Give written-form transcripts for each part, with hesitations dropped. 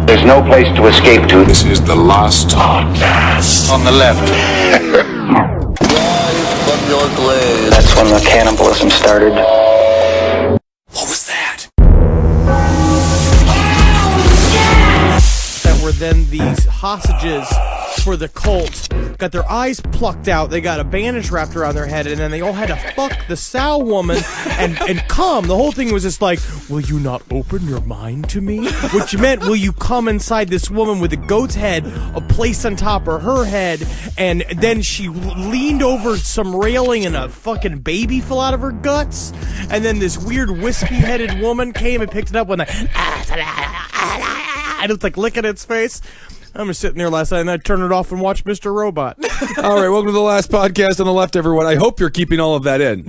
There's no place to escape to. This is the last podcast. On the left. That's when the cannibalism started. What was that? That were then these hostages for the cult got their eyes plucked out, they got a bandage wrapped around their head, and then they all had to fuck the sow woman and come. The whole thing was just like, will you not open your mind to me? Which meant, will you come inside this woman with a goat's head, a place on top of her head, and then she leaned over some railing and a fucking baby fell out of her guts, and then this weird wispy-headed woman came and picked it up when and it was like licking its face. I'm just sitting there last night and I turned it off and watched Mr. Robot. All right, welcome to the last podcast on the left, everyone. I hope you're keeping all of that in,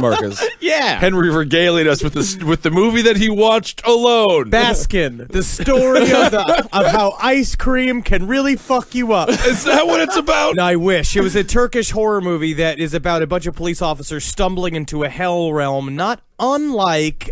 Marcus. Yeah. Henry regaling us with the movie that he watched alone. Baskin, the story of how ice cream can really fuck you up. Is that what it's about? No, I wish. It was a Turkish horror movie that is about a bunch of police officers stumbling into a hell realm, not unlike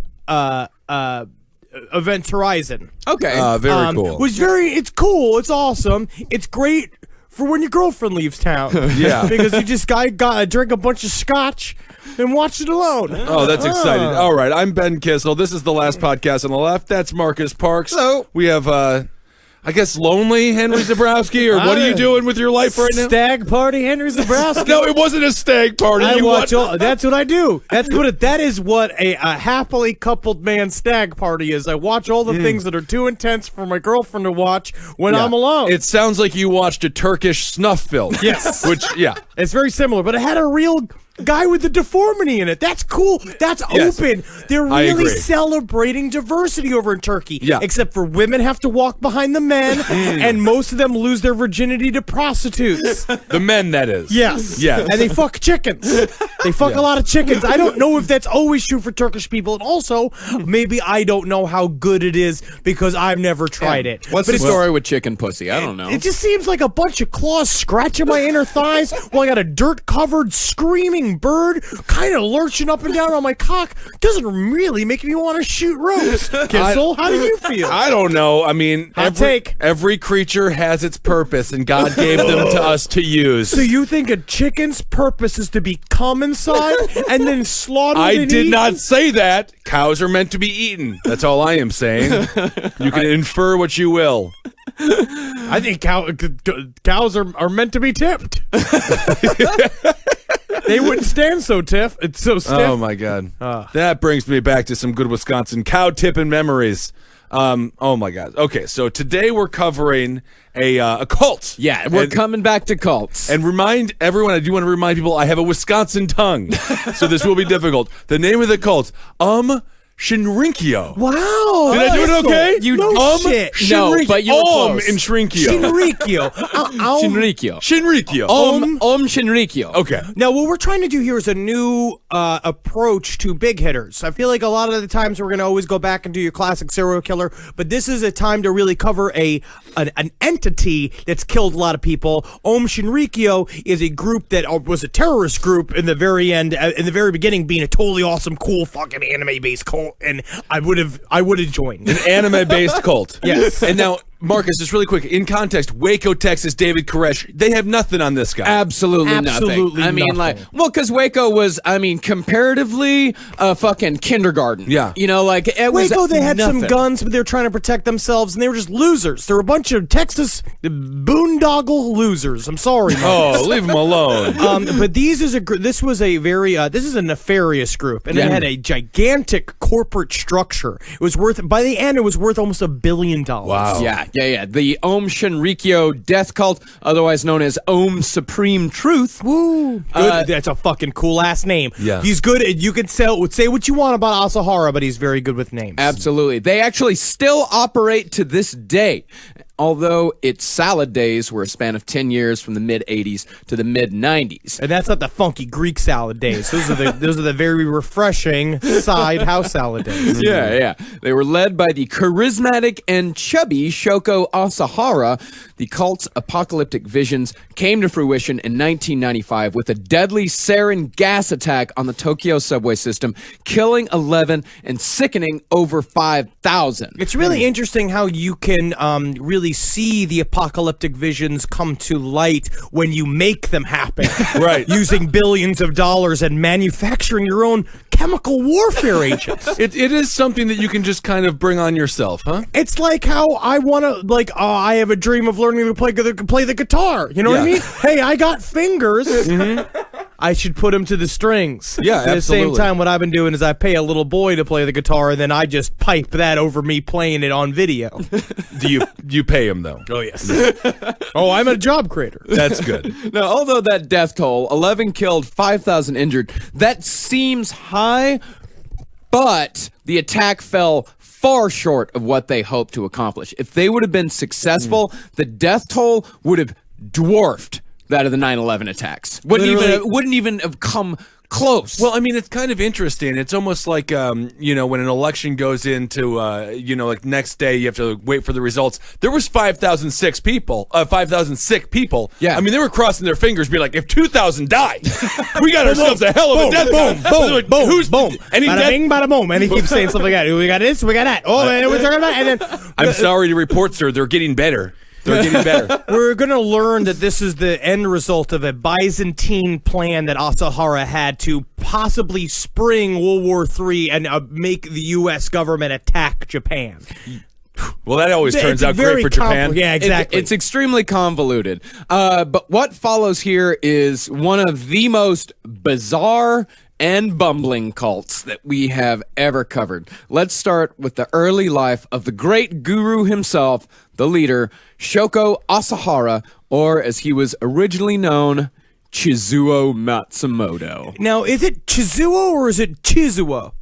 Event Horizon. Okay. Very cool. It's cool. It's awesome. It's great for when your girlfriend leaves town. Yeah. Because you just got to drink a bunch of scotch and watch it alone. Oh, that's exciting. All right, I'm Ben Kissel. This is the last podcast on the left. That's Marcus Parks. Hello. We have, I guess, lonely Henry Zabrowski, or what are you doing with your life right now? Stag party, Henry Zabrowski. No, it wasn't a stag party. That's what I do. That is what a happily coupled man stag party is. I watch all the things that are too intense for my girlfriend to watch when I'm alone. It sounds like you watched a Turkish snuff film. Yes. Which, yeah. It's very similar, but it had a real guy with a deformity in it. That's cool. That's open. They're I really agree. celebrating diversity over in Turkey. Yeah. Except for women have to walk behind the men, and most of them lose their virginity to prostitutes. The men, that is. Yes. Yes. And they fuck chickens. They fuck a lot of chickens. I don't know if that's always true for Turkish people. And also, maybe I don't know how good it is because I've never tried it. What's the story with chicken pussy? I don't know. It just seems like a bunch of claws scratching my inner thighs while I got a dirt-covered, screaming bird kind of lurching up and down on my cock. Doesn't really make me want to shoot ropes. Kissel, how do you feel? I don't know. I mean, every creature has its purpose, and God gave them to us to use. So you think a chicken's purpose is to be come inside and then slaughtered I and did eaten? not say that. Cows are meant to be eaten. That's all I am saying. You can infer what you will. I think cows are meant to be tipped. They wouldn't stand so stiff. It's so stiff. Oh, my God. That brings me back to some good Wisconsin cow tipping memories. Oh, my God. Okay, so today we're covering a cult. Yeah, we're coming back to cults. And remind everyone, I do want to remind people, I have a Wisconsin tongue, so this will be difficult. The name of the cult, Shinrinkyo. Wow. Did I do it okay? Shit. No, but you were close. In Shrinkyo. Shinrikyo. Shinrikyo. Shinrikyo. Shinrikyo. Okay. Now, what we're trying to do here is a new approach to big hitters. I feel like a lot of the times we're going to always go back and do your classic serial killer, but this is a time to really cover an entity that's killed a lot of people. Shinrikyo is a group that was a terrorist group in the very end, in the very beginning, being a totally awesome, cool, fucking anime-based cult, and I would have joined. An anime-based cult. Yes. And now, Marcus, just really quick, in context, Waco, Texas, David Koresh, they have nothing on this guy. Absolutely nothing. I mean, because Waco was, comparatively a fucking kindergarten. Yeah. You know, like, it was Waco, they had nothing. some guns, but they were trying to protect themselves, and they were just losers. They were a bunch of Texas boondoggle losers. I'm sorry, man. Oh, leave them alone. But this is a nefarious group, and it had a gigantic corporate structure. It was worth, by the end, it was worth almost $1 billion. Wow. Yeah. The Shinrikyo death cult, otherwise known as Supreme Truth. Woo. Good. That's a fucking cool ass name. Yeah. He's good. You can say what you want about Asahara, but he's very good with names. Absolutely. They actually still operate to this day. although its salad days were a span of 10 years from the mid-'80s to the mid-'90s. And that's not the funky Greek salad days. Those are the very refreshing side house salad days. Yeah. They were led by the charismatic and chubby Shoko Asahara. The cult's apocalyptic visions came to fruition in 1995 with a deadly sarin gas attack on the Tokyo subway system, killing 11 and sickening over 5,000. It's really interesting how you can really see the apocalyptic visions come to light when you make them happen. Right. Using billions of dollars and manufacturing your own chemical warfare agents. It is something that you can just kind of bring on yourself, huh? It's like how I want to, I have a dream of learning to play the guitar. You know what I mean? Hey, I got fingers. I should put them to the strings. Yeah, At the absolutely. same time, what I've been doing is I pay a little boy to play the guitar, and then I just pipe that over me playing it on video. Do you pay him though? Oh, yes. Oh, I'm a job creator. That's good. Now, although that death toll, 11 killed, 5,000 injured, that seems high, but the attack fell far short of what they hoped to accomplish. If they would have been successful, the death toll would have dwarfed that of the 9/11 attacks. Wouldn't even have come close. Well, I mean, it's kind of interesting. It's almost like, when an election goes into, like next day, you have to wait for the results. There was 5,000 sick people. Yeah. I mean, they were crossing their fingers, be like, if 2,000 die, we got ourselves a hell of a death. Boom. Any Bada death? bing, bada boom. And he keeps saying stuff like that. We got this, we got that. Oh, and we're talking about, and then I'm sorry to report, sir, they're getting better. They're getting better. we're going to learn that this is the end result of a Byzantine plan that Asahara had to possibly spring World War III and make the U.S. government attack Japan. Well, that always turns out great for Japan. Yeah, exactly. It's extremely convoluted. But what follows here is one of the most bizarre and bumbling cults that we have ever covered. Let's start with the early life of the great guru himself, the leader, Shoko Asahara, or as he was originally known, Chizuo Matsumoto. Now, is it Chizuo or is it Chizuo?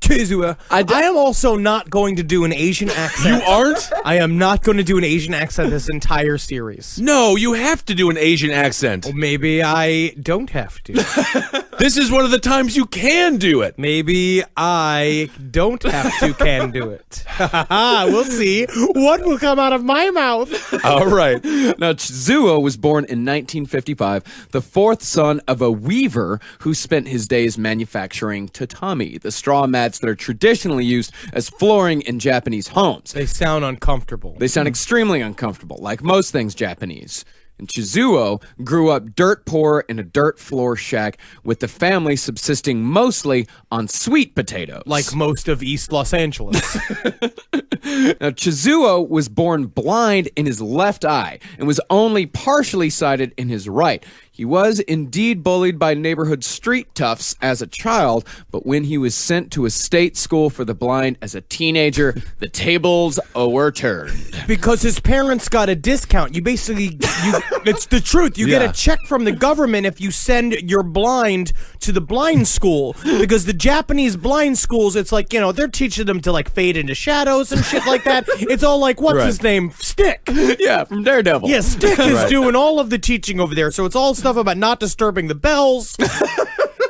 Chizuo. I am also not going to do an Asian accent. You aren't? I am not going to do an Asian accent this entire series. No, you have to do an Asian accent. Well, maybe I don't have to. This is one of the times you can do it. Maybe I don't have to can do it. We'll see what will come out of my mouth. All right. Now, Chizuo was born in 1955, the fourth son of a weaver who spent his days manufacturing tatami, the straw mats that are traditionally used as flooring in Japanese homes. They sound uncomfortable. They sound extremely uncomfortable, like most things Japanese. And Chizuo grew up dirt poor in a dirt floor shack with the family subsisting mostly on sweet potatoes. like most of East Los Angeles. Now, Chizuo was born blind in his left eye and was only partially sighted in his right. He was indeed bullied by neighborhood street toughs as a child, but when he was sent to a state school for the blind as a teenager, the tables were turned. Because his parents got a discount. It's the truth. You get a check from the government if you send your blind to the blind school. Because the Japanese blind schools, it's like, they're teaching them to like fade into shadows and shit like that. It's all like, what's his name? Stick. Yeah, from Daredevil. Yeah, Stick is doing all of the teaching over there. So it's all stuff about not disturbing the bells.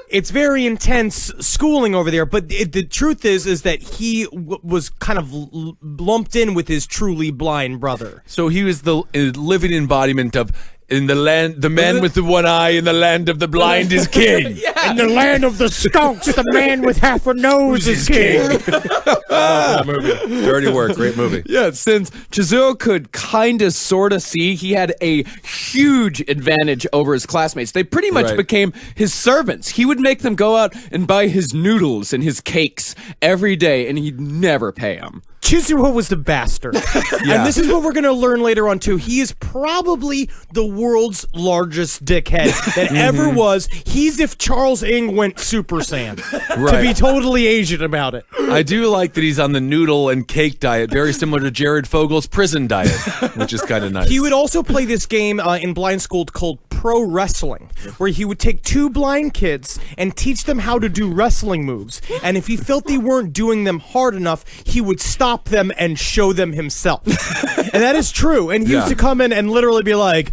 It's very intense schooling over there, but the truth is that he was kind of lumped in with his truly blind brother. So he was the living embodiment of in the land, the man with the one eye in the land of the blind is king. In the land of the skunks, the man with half a nose is king. Dirty work, great movie. Yeah, since Chizuo could kind of sort of see, he had a huge advantage over his classmates. They pretty much became his servants. He would make them go out and buy his noodles and his cakes every day, and he'd never pay them. Chizuo was the bastard. And this is what we're going to learn later on, too. He is probably the world's largest dickhead that ever was. He's if Charles Ng went Super Saiyan. To be totally Asian about it. I do like that he's on the noodle and cake diet, very similar to Jared Fogel's prison diet, which is kind of nice. He would also play this game in blind school called pro wrestling, where he would take two blind kids and teach them how to do wrestling moves. And if he felt they weren't doing them hard enough, he would stop them and show them himself. And that is true. And he used to come in and literally be like,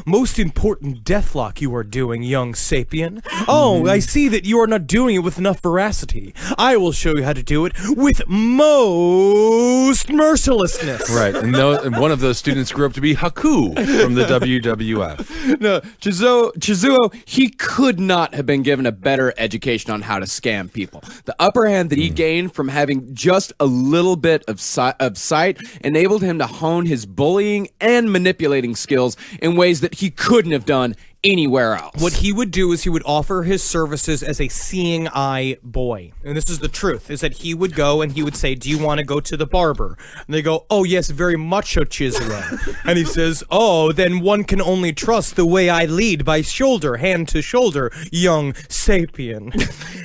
most important deathlock you are doing, young sapien. Oh, I see that you are not doing it with enough veracity. I will show you how to do it with most mercilessness. Right, and one of those students grew up to be Haku from the WWF. No, Chizuo, he could not have been given a better education on how to scam people. The upper hand that he gained from having just a little bit of sight enabled him to hone his bullying and manipulating skills in ways that he couldn't have done anywhere else. What he would do is he would offer his services as a seeing eye boy. And this is the truth, is that he would go and he would say, do you want to go to the barber? And they go, oh, yes, very much, O Chizuo. And he says, oh, then one can only trust the way I lead by shoulder, hand to shoulder, young sapien.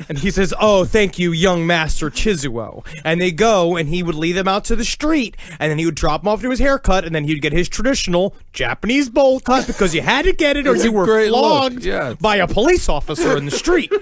And he says, oh, thank you, young master Chizuo. And they go and he would lead them out to the street and then he would drop them off to his haircut and then he'd get his traditional Japanese bowl cut because you had to get it or you were flogged by a police officer in the street.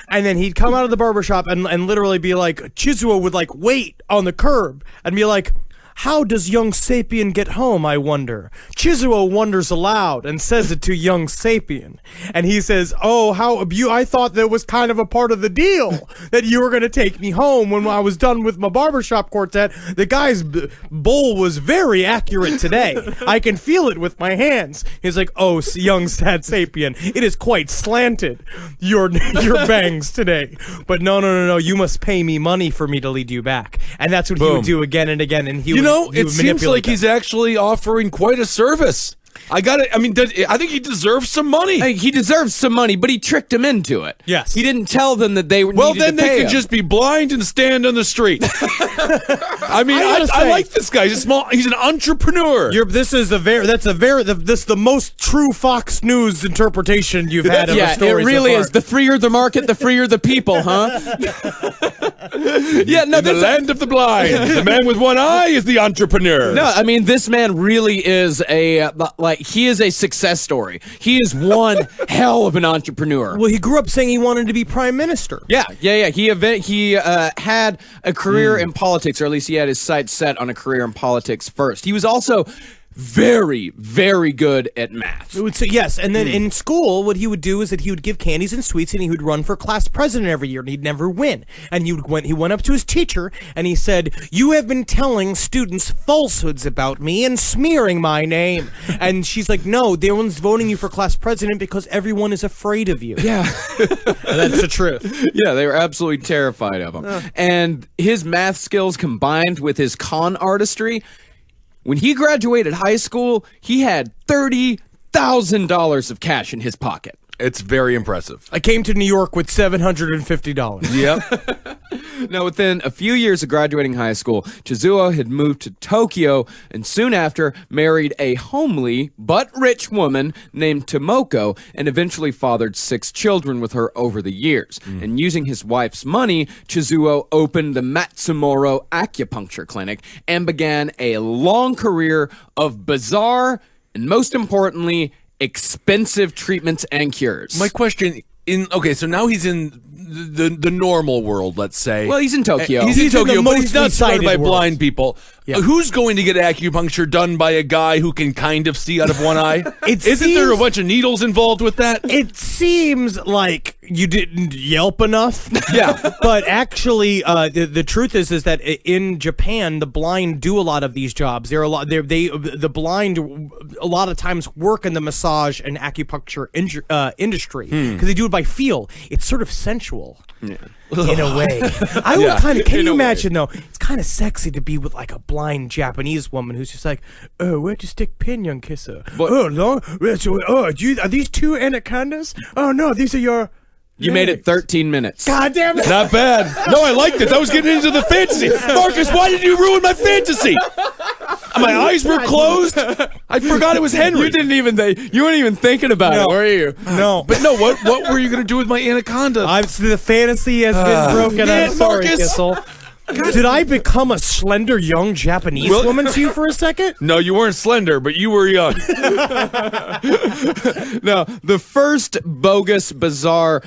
And then he'd come out of the barbershop and literally be like, Chizuo would like wait on the curb and be like, how does young sapien get home, I wonder? Chizuo wonders aloud and says it to young sapien. And he says, oh, I thought that was kind of a part of the deal, that you were going to take me home when I was done with my barbershop quartet. The guy's bowl was very accurate today. I can feel it with my hands. He's like, oh, young sad sapien, it is quite slanted, your bangs today. But no, you must pay me money for me to lead you back. And that's what he would do again and again. And he it seems like he's actually offering quite a service. I think he deserves some money. Hey, he deserves some money, but he tricked him into it. Yes. He didn't tell them that they Well, needed then to pay they could him. just be blind and stand on the street. I mean, I like this guy. He's an entrepreneur. This is the most true Fox News interpretation you've had of a story. It really so far. is. The freer the market, the freer the people, huh? In the land of the blind, the man with one eye is the entrepreneur. No, I mean, this man really is he is a success story. He is one hell of an entrepreneur. Well, he grew up saying he wanted to be prime minister. Yeah. He had a career in politics, or at least he had his sights set on a career in politics first. He was also very, very good at math. Yes, and then in school, what he would do is that he would give candies and sweets, and he would run for class president every year, and he'd never win. And he went up to his teacher, and he said, "You have been telling students falsehoods about me and smearing my name." And she's like, "No, no one's voting you for class president because everyone is afraid of you." Yeah. That's the truth. Yeah, they were absolutely terrified of him. And his math skills combined with his con artistry, when he graduated high school, he had $30,000 of cash in his pocket. It's very impressive. I came to New York with $750. Yep. Now, within a few years of graduating high school, Chizuo had moved to Tokyo and soon after married a homely but rich woman named Tomoko and eventually fathered 6 children with her over the years. And using his wife's money, Chizuo opened the Matsumoro Acupuncture Clinic and began a long career of bizarre and, most importantly, expensive treatments and cures. My question so now he's in the normal world, let's say. Well, he's in Tokyo. He's in Tokyo, the but he's not surrounded by mostly sighted blind people. Yeah. Who's going to get acupuncture done by a guy who can kind of see out of one eye? Isn't there a bunch of needles involved with that? It seems like you didn't yelp enough. Yeah. But actually, the truth is that in Japan, the blind do a lot of these jobs. The blind a lot of times work in the massage and acupuncture industry because they do it by feel. It's sort of sensual. Yeah. In a way. I would can you imagine though, it's kind of sexy to be with like a blind Japanese woman who's just like, oh, where'd you stick pin, young kisser? Oh, no. Are these 2 anacondas? Oh, no, these are your... You made it 13 minutes. God damn it. Not bad. No, I like this. I was getting into the fantasy. Marcus, why did you ruin my fantasy? My eyes were closed. I forgot it was Henry. You weren't even thinking about it, were you? No. But no, what were you going to do with my anaconda? The fantasy has been broken. I'm sorry, Marcus. Kissel. Did I become a slender young Japanese woman to you for a second? No, you weren't slender, but you were young. No, the first bogus, bizarre,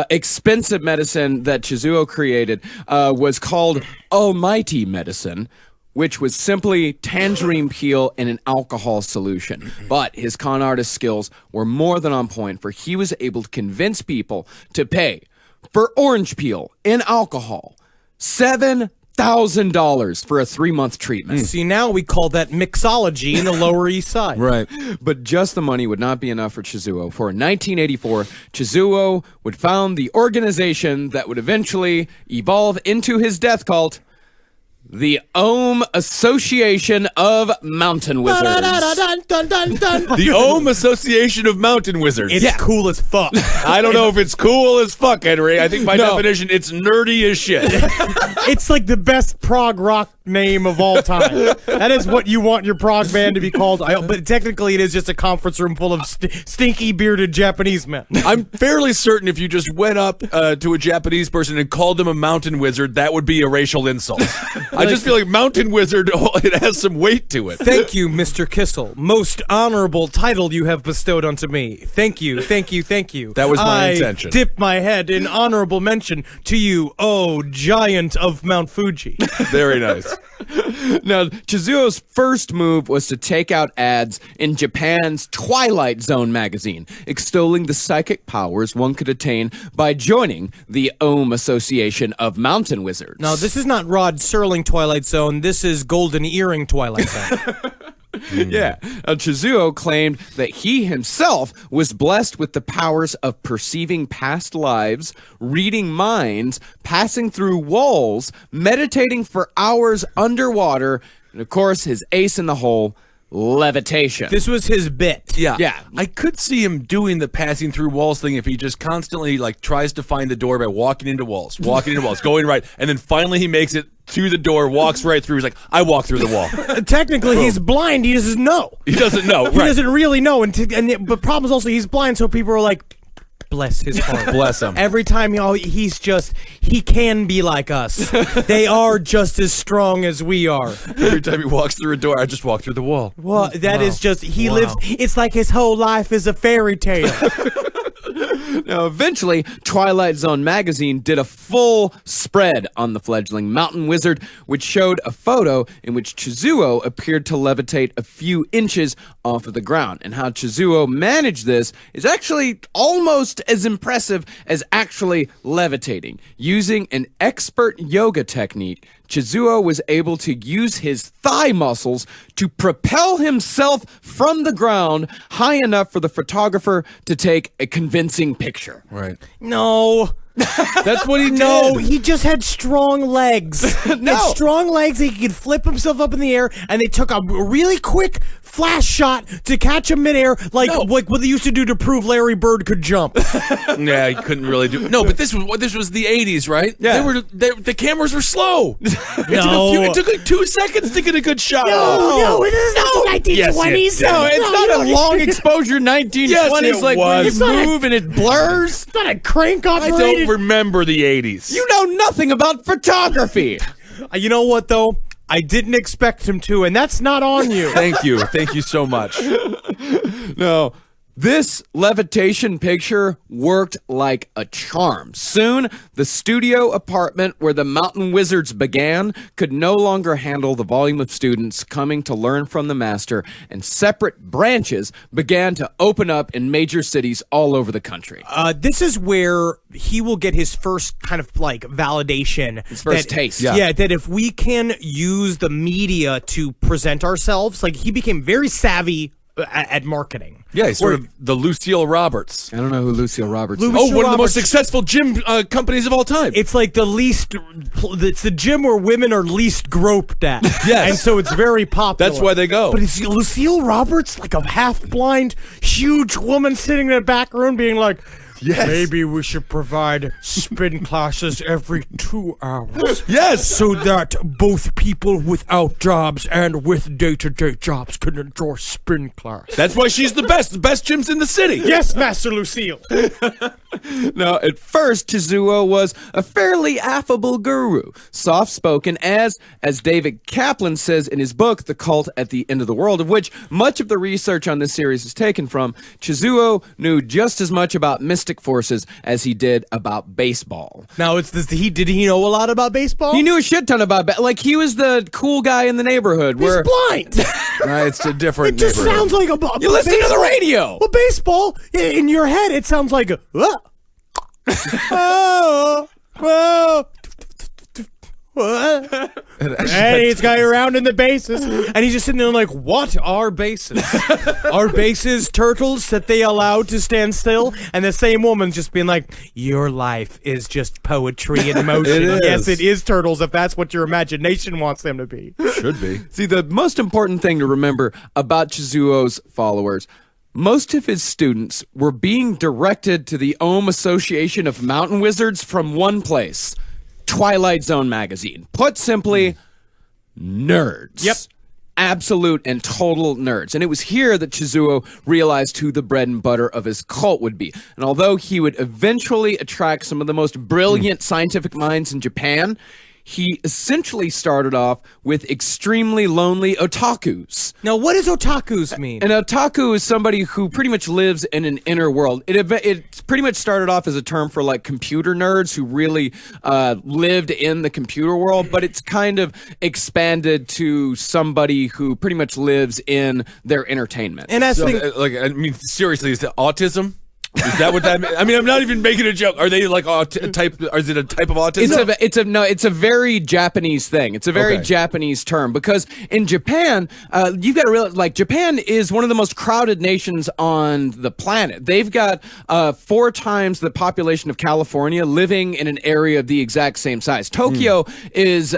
expensive medicine that Chizuo created was called Almighty Medicine, which was simply tangerine peel in an alcohol solution. But his con artist skills were more than on point, for he was able to convince people to pay for orange peel in alcohol $7,000 for a 3-month treatment. See, now we call that mixology in the Lower East Side. Right. But just the money would not be enough for Chizuo. For in 1984, Chizuo would found the organization that would eventually evolve into his death cult, the Ohm Association of Mountain Wizards. The Ohm Association of Mountain Wizards. It's cool as fuck. I don't know if it's cool as fuck, Henry. I think by definition, it's nerdy as shit. It's like the best prog rock name of all time. That is what you want your prog band to be called. But technically, it is just a conference room full of stinky bearded Japanese men. I'm fairly certain if you just went up to a Japanese person and called them a mountain wizard, that would be a racial insult. I just feel like mountain wizard, it has some weight to it. Thank you, Mr. Kissel. Most honorable title you have bestowed unto me. Thank you, thank you, thank you. That was my intention. I dip my head in honorable mention to you, oh, giant of Mount Fuji. Very nice. Now, Chizuo's first move was to take out ads in Japan's Twilight Zone magazine, extolling the psychic powers one could attain by joining the Ohm Association of Mountain Wizards. No, this is not Rod Serling Twilight Zone. This is Golden Earring Twilight Zone. Yeah. Chizuo claimed that he himself was blessed with the powers of perceiving past lives, reading minds, passing through walls, meditating for hours underwater, and of course, his ace in the hole, levitation. This was his bit. Yeah. I could see him doing the passing through walls thing if he just constantly tries to find the door by walking into walls, going right, and then finally he makes it through the door, walks right through. He's like, I walk through the wall. Technically, he's blind. He doesn't know. He doesn't know. He Right. doesn't really know. But the problem is also he's blind, so people are like, bless his heart. Bless him. Every time he can be like us. They are just as strong as we are. Every time he walks through a door, I just walk through the wall. Well, that is just, he lives, it's like his whole life is a fairy tale. Now, eventually, Twilight Zone magazine did a full spread on the fledgling mountain wizard, which showed a photo in which Chizuo appeared to levitate a few inches off of the ground. And how Chizuo managed this is actually almost as impressive as actually levitating. Using an expert yoga technique, Chizuo was able to use his thigh muscles to propel himself from the ground high enough for the photographer to take a convincing picture. Right. No. That's what he did. No, he just had strong legs. No. Had strong legs. He could flip himself up in the air, and they took a really quick flash shot to catch him midair, like what they used to do to prove Larry Bird could jump. Yeah, he couldn't really do. No, but this was the '80s, right? Yeah. The cameras were slow. It took like 2 seconds to get a good shot. No, this is not the 1920s. No, it's not a long exposure 1920s Yes, it like when was. you move and it blurs. It's not a crank I operated. don't remember the '80s. You know nothing about photography. You know what, though? I didn't expect him to, and that's not on you. Thank you so much. No, this levitation picture worked like a charm. Soon, the studio apartment where the Mountain Wizards began could no longer handle the volume of students coming to learn from the master, and separate branches began to open up in major cities all over the country. This is where he will get his first kind of like validation. His first taste. Yeah, that if we can use the media to present ourselves, like he became very savvy at marketing. Yeah, he's sort of the Lucille Roberts. I don't know who Lucille Roberts is. Lucille One of the most Roberts- successful gym companies of all time. It's like it's the gym where women are least groped at. Yes. And so it's very popular. That's why they go. But is Lucille Roberts like a half-blind, huge woman sitting in the back room being like, Yes. maybe we should provide spin classes every 2 hours. Yes. So that both people without jobs and with day-to-day jobs can enjoy spin class. That's why she's the best. The best gyms in the city. Yes, Master Lucille. Now, at first, Chizuo was a fairly affable guru, soft-spoken as David Kaplan says in his book, The Cult at the End of the World, of which much of the research on this series is taken from. Chizuo knew just as much about mystic forces as he did about baseball. Now, did he know a lot about baseball? He knew a shit ton about like he was the cool guy in the neighborhood. He's Where blind. It's a different It just neighborhood. sounds like you listen to the radio. Well, baseball, in your head, it sounds like a... oh, oh. And he's going around in the bases, and he's just sitting there like, what are bases? Are bases turtles that they allow to stand still? And the same woman's just being like, your life is just poetry in motion. It is. Yes, it is turtles if that's what your imagination wants them to be. Should be. See, the most important thing to remember about Chizuo's followers, most of his students were being directed to the Ohm Association of Mountain Wizards from one place, Twilight Zone magazine. Put simply, nerds. Yep. Absolute and total nerds. And it was here that Chizuo realized who the bread and butter of his cult would be. And although he would eventually attract some of the most brilliant scientific minds in Japan, he essentially started off with extremely lonely otakus. Now, what does otakus mean? An otaku is somebody who pretty much lives in an inner world. It pretty much started off as a term for like computer nerds who really lived in the computer world, but it's kind of expanded to somebody who pretty much lives in their entertainment. And as Seriously, is it autism? Is that what that means? I mean, I'm not even making a joke. Are they like type? Or is it a type of autism? It's a very Japanese thing. It's a very Japanese term because in Japan, you've got to realize, like, Japan is one of the most crowded nations on the planet. They've got 4 times the population of California living in an area of the exact same size. Tokyo is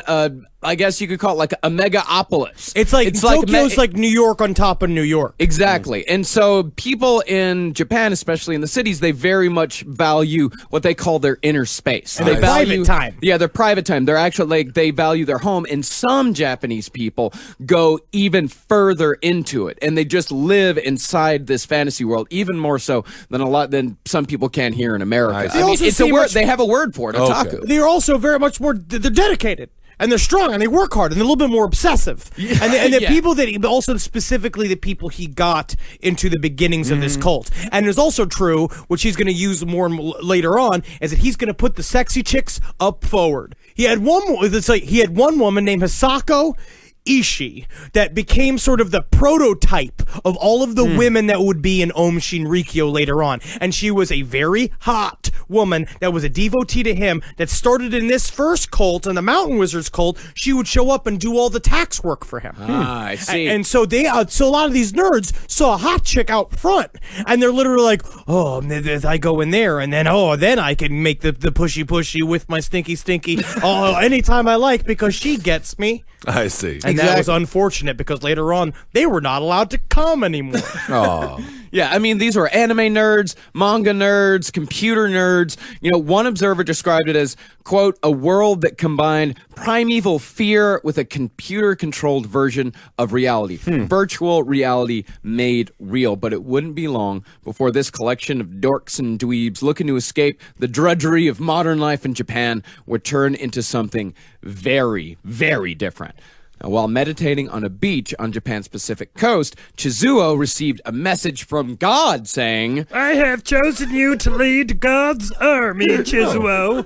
I guess you could call it like a megapolis. It's Tokyo's like New York on top of New York. Exactly. And so people in Japan, especially in the cities, they very much value what they call their inner space. And they their value private time. Yeah, their private time. They're actually like, they value their home. And some Japanese people go even further into it. And they just live inside this fantasy world, even more so than some people can here in America. They also it's a seem word. much- They have a word for it, otaku. They're also very much more, they're dedicated. And they're strong, and they work hard, and they're a little bit more obsessive. And the people that, also specifically the people he got into the beginnings of this cult. And it's also true, which he's going to use more later on, is that he's going to put the sexy chicks up forward. He had one woman named Hisako Ishii that became sort of the prototype of all of the women that would be in Om Shinrikyo later on. And she was a very hot woman that was a devotee to him that started in this first cult, in the Mountain Wizards cult. She would show up and do all the tax work for him. I see. And so so a lot of these nerds saw a hot chick out front, and they're literally like, oh, I go in there, and then I can make the pushy with my stinky. Oh, anytime I like, because she gets me. I see. And that was unfortunate because later on, they were not allowed to come anymore. Oh. Yeah, I mean, these were anime nerds, manga nerds, computer nerds. You know, one observer described it as, quote, a world that combined primeval fear with a computer-controlled version of reality. Virtual reality made real. But it wouldn't be long before this collection of dorks and dweebs looking to escape the drudgery of modern life in Japan would turn into something very, very different. Now, while meditating on a beach on Japan's Pacific coast, Chizuo received a message from God saying, I have chosen you to lead God's army, Chizuo.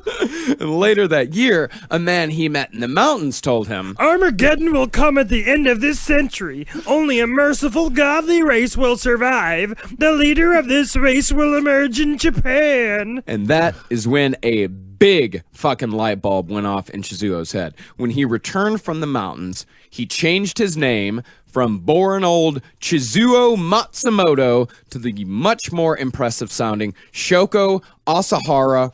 And later that year, a man he met in the mountains told him, Armageddon will come at the end of this century. Only a merciful, godly race will survive. The leader of this race will emerge in Japan. and that is when a big fucking light bulb went off in Chizuo's head. When he returned from the mountains, he changed his name from boring old Chizuo Matsumoto to the much more impressive sounding Shoko Asahara,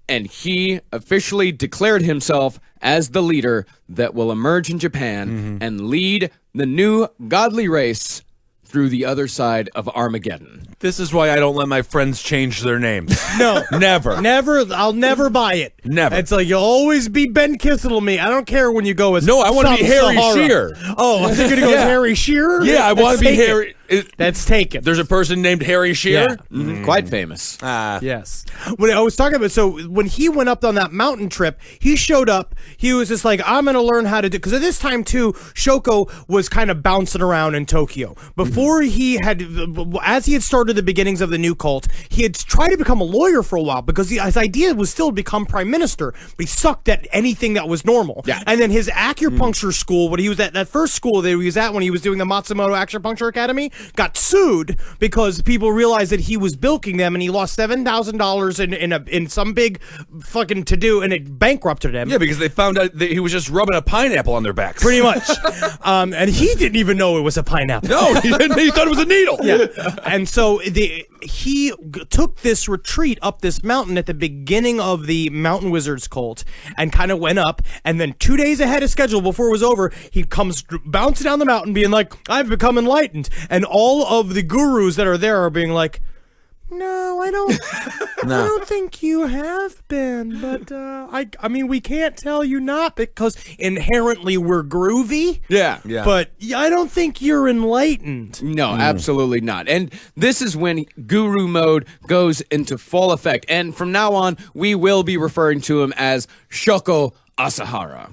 and he officially declared himself as the leader that will emerge in Japan and lead the new godly race through the other side of Armageddon. This is why I don't let my friends change their names. No. Never. I'll never buy it. Never. It's like, you'll always be Ben Kissel to me. I don't care when you go as No, I want to be Harry Sahara. Shearer. Oh, I think you're going to go as Harry Shearer? Yeah, I want to be Take it. Harry. That's taken. There's a person named Harry Shearer. Yeah. Quite famous. Yes. When I was talking about, so when he went up on that mountain trip, he showed up, he was just like, I'm going to learn how to do, because at this time too, Shoko was kind of bouncing around in Tokyo. Before he had, as he had started the beginnings of the new cult, he had tried to become a lawyer for a while because his idea was still to become prime minister, but he sucked at anything that was normal. Yeah. And then his acupuncture school, when he was at that first school that he was at when he was doing the Matsumoto Acupuncture Academy, got sued because people realized that he was bilking them, and he lost $7,000 in some big fucking to-do, and it bankrupted him. Yeah, because they found out that he was just rubbing a pineapple on their backs. Pretty much. And he didn't even know it was a pineapple. No, he didn't. He thought it was a needle. Yeah. And so he took this retreat up this mountain at the beginning of the Mountain Wizards cult and kind of went up, and then 2 days ahead of schedule before it was over, he comes bouncing down the mountain being like, I've become enlightened. And all of the gurus that are there are being like, no, I don't. I don't think you have been, but I mean, we can't tell you not because inherently we're groovy. Yeah. But I don't think you're enlightened. No, absolutely not. And this is when guru mode goes into full effect. And from now on, we will be referring to him as Shoko Asahara.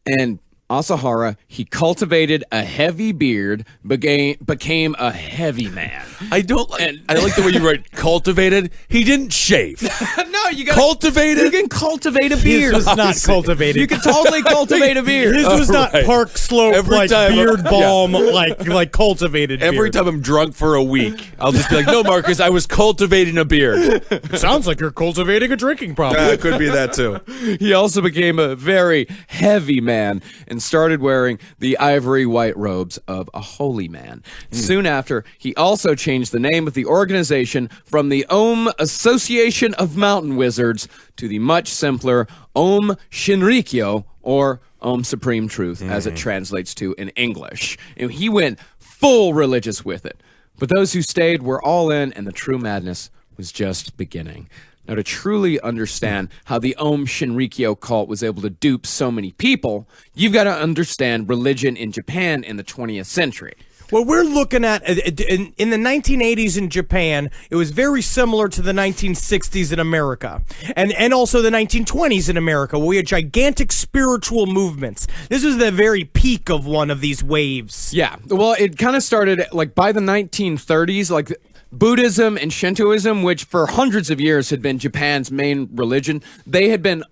And Asahara, he cultivated a heavy beard, became a heavy man. I like the way you write cultivated. He didn't shave. No, you got cultivated. You can cultivate a beard. His was not cultivated. You can totally cultivate a beard. His was not right. Park Slope Every like time- beard yeah. balm like cultivated Every beard. time I'm drunk for a week, I'll just be like, no, Marcus, I was cultivating a beard. Sounds like you're cultivating a drinking problem. It could be that too. He also became a very heavy man and started wearing the ivory white robes of a holy man. Soon after, he also changed the name of the organization from the Om Association of Mountain Wizards to the much simpler Om Shinrikyo, or Om Supreme Truth, as it translates to in English. And he went full religious with it. But those who stayed were all in, and the true madness was just beginning. Now, to truly understand how the Om Shinrikyo cult was able to dupe so many people, you've got to understand religion in Japan in the 20th century. What we're looking at in the 1980s in Japan, it was very similar to the 1960s in America, and also the 1920s in America, where we had gigantic spiritual movements. This was the very peak of one of these waves. Yeah, well, it kind of started like by the 1930s, like Buddhism and Shintoism, which for hundreds of years had been Japan's main religion, they had been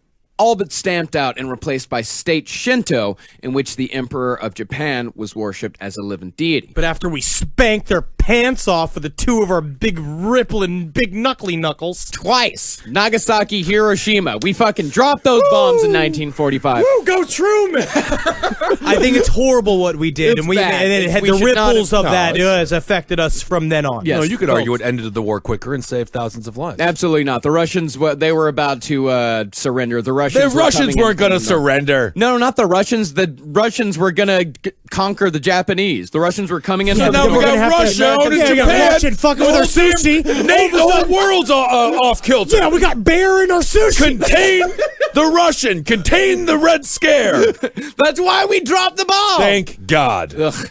all but stamped out and replaced by state Shinto, in which the Emperor of Japan was worshipped as a living deity. But after we spanked their pants off with the two of our big rippling, big knuckly knuckles. Twice! Nagasaki, Hiroshima. We fucking dropped those bombs in 1945. Woo, go Truman! I think it's horrible what we did, It's and bad. it had We the should not ripples have- of that no, has affected us from then on. Yes. No, you could Well, argue it ended the war quicker and saved thousands of lives. Absolutely not. The Russians, they were about to surrender. The Russians Weren't going to surrender. No, not the Russians. The Russians were going to conquer the Japanese. The Russians were coming in. Yeah, from now the we're got gonna have Russia to, on his yeah, we got Japan. Russian fucking with our sushi. The whole world's off kilter. Yeah, we got bear in our sushi. Contain the Russian. Contain the Red Scare. That's why we dropped the bomb. Thank God. Ugh.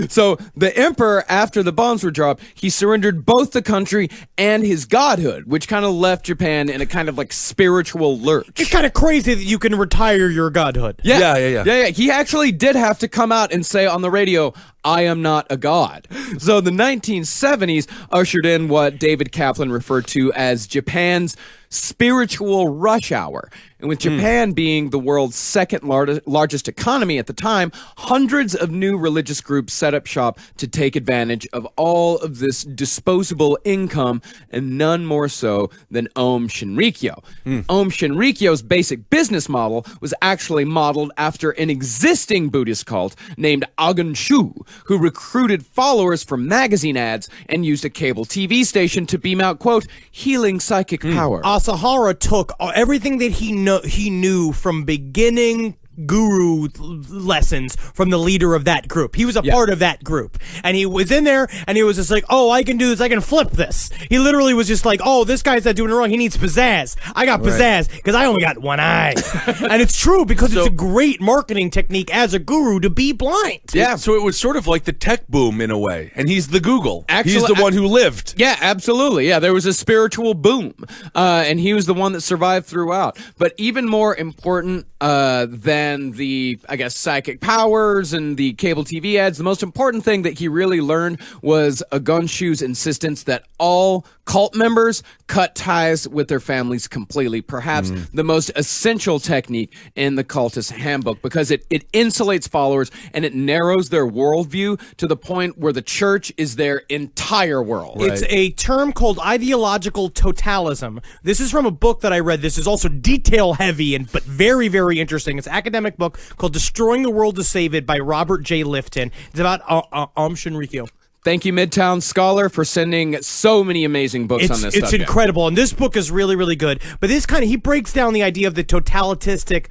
So the emperor, after the bombs were dropped, he surrendered both the country and his godhood, which kind of left Japan in a kind of like spiritual lurch. It's kind of crazy that you can retire your godhood. Yeah. He actually did have to come out and say on the radio, I am not a god. So the 1970s ushered in what David Kaplan referred to as Japan's spiritual rush hour. And with Japan being the world's second largest economy at the time, hundreds of new religious groups set up shop to take advantage of all of this disposable income, and none more so than Om Shinrikyo. Om Shinrikyo's basic business model was actually modeled after an existing Buddhist cult named Agun Shu, who recruited followers from magazine ads and used a cable TV station to beam out, quote, healing psychic power. Asahara took everything that he knew from beginning guru lessons from the leader of that group. He was a part of that group. And he was in there and he was just like, oh, I can do this. I can flip this. He literally was just like, oh, this guy's not doing it wrong. He needs pizzazz. I got pizzazz because I only got one eye. And it's true because it's a great marketing technique as a guru to be blind. Yeah. So it was sort of like the tech boom in a way. And he's the Google. Actually, he's the one who lived. Yeah, absolutely. Yeah, there was a spiritual boom, and he was the one that survived throughout. But even more important than the, I guess, psychic powers and the cable TV ads, the most important thing that he really learned was a Gonshu's insistence that all cult members cut ties with their families completely. Perhaps the most essential technique in the cultist handbook, because it insulates followers and it narrows their worldview to the point where the church is their entire world. It's a term called ideological totalism. This is from a book that I read. This is also detail heavy but very, very interesting. It's an academic book called Destroying the World to Save It by Robert J. Lifton. It's about Shinrikyo. Thank you, Midtown Scholar, for sending so many amazing books on this It's subject. incredible, and this book is really, really good. But this he breaks down the idea of the totalistic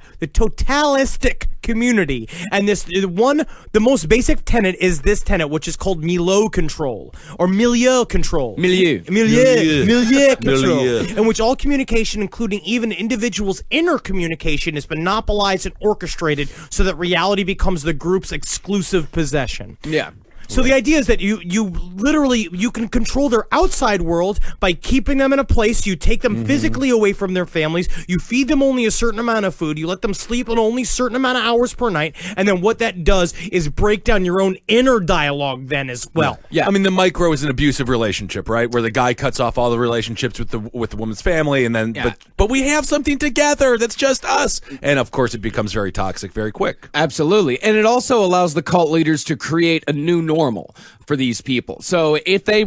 community, and the most basic tenet is this tenet, which is called milieu control or milieu control. Milieu control, in which all communication, including even individuals' inner communication, is monopolized and orchestrated so that reality becomes the group's exclusive possession. Yeah. So the idea is that you literally can control their outside world by keeping them in a place. You take them physically away from their families. You feed them only a certain amount of food. You let them sleep on only a certain amount of hours per night. And then what that does is break down your own inner dialogue then as well. Yeah. I mean, the micro is an abusive relationship, right? Where the guy cuts off all the relationships with the woman's family, and then but we have something together that's just us. And of course, it becomes very toxic very quick. Absolutely. And it also allows the cult leaders to create a new normal for these people. So if they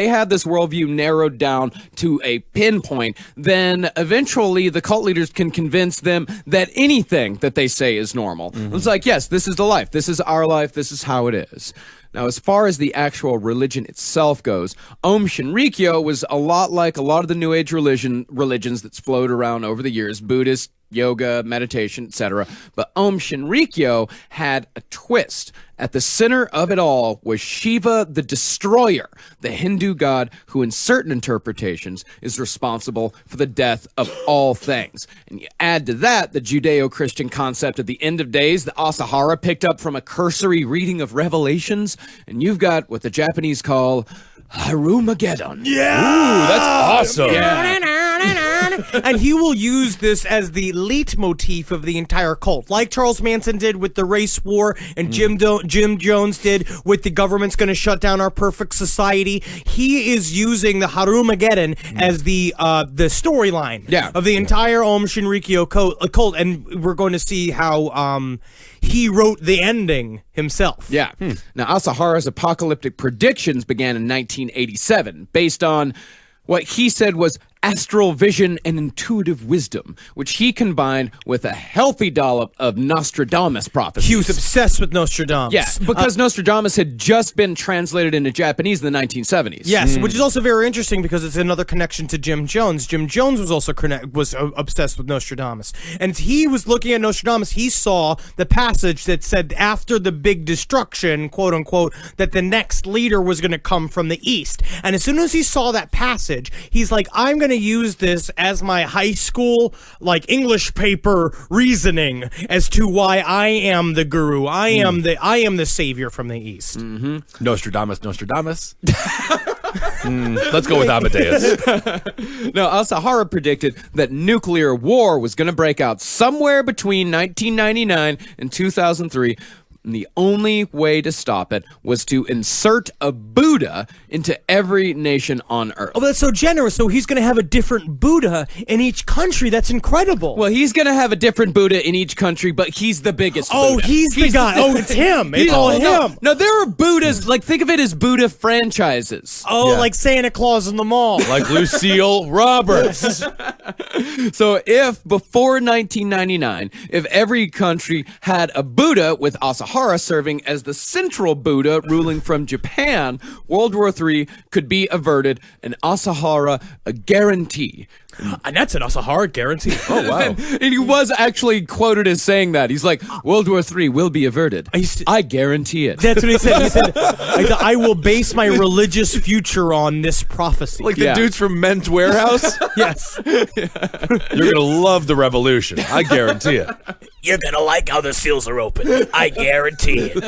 have this worldview narrowed down to a pinpoint, then eventually the cult leaders can convince them that anything that they say is normal. It's like, yes, this is the life. This is our life. This is how it is. Now, as far as the actual religion itself goes, Om Shinrikyo was a lot like a lot of the New Age religions that's flowed around over the years, Buddhist, yoga, meditation, etc. But Om Shinrikyo had a twist. At the center of it all was Shiva the Destroyer, the Hindu god who in certain interpretations is responsible for the death of all things. And you add to that the Judeo-Christian concept of the end of days that Asahara picked up from a cursory reading of Revelations, and you've got what the Japanese call Harumageddon. Yeah! Ooh, that's awesome. And he will use this as the leitmotif of the entire cult, like Charles Manson did with the race war, and Jim Jones did with the government's going to shut down our perfect society. He is using the Harumageddon as the storyline of the entire Om Shinrikyo cult, and we're going to see how he wrote the ending himself. Yeah. Now, Asahara's apocalyptic predictions began in 1987, based on what he said was astral vision and intuitive wisdom, which he combined with a healthy dollop of Nostradamus prophecies. He was obsessed with Nostradamus. Yeah, because Nostradamus had just been translated into Japanese in the 1970s. Yes, which is also very interesting because it's another connection to Jim Jones. Jim Jones was also obsessed with Nostradamus. And he was looking at Nostradamus, he saw the passage that said after the big destruction, quote unquote, that the next leader was going to come from the east. And as soon as he saw that passage, he's like, I'm going to use this as my high school English paper reasoning as to why I am the guru. I am the savior from the east. Nostradamus. Let's go with Amadeus. No, Asahara predicted that nuclear war was going to break out somewhere between 1999 and 2003. And the only way to stop it was to insert a Buddha into every nation on Earth. Oh, that's so generous. So he's going to have a different Buddha in each country. That's incredible. Well, he's going to have a different Buddha in each country, but he's the biggest Buddha. He's the guy. It's him. It's all him. No, there are Buddhas. Think of it as Buddha franchises. Like Santa Claus in the mall. Like Lucille Roberts. So if before 1999, if every country had a Buddha with Asahara Asahara serving as the central Buddha ruling from Japan, World War III could be averted, and Asahara a guarantee. And that's an Asahara guarantee. Oh, wow. And he was actually quoted as saying that. He's like, World War III will be averted. I guarantee it. That's what he said. He said, I will base my religious future on this prophecy. Like the dudes from Men's Warehouse? Yes. You're going to love the revolution. I guarantee it. You're going to like how the seals are open. I guarantee it.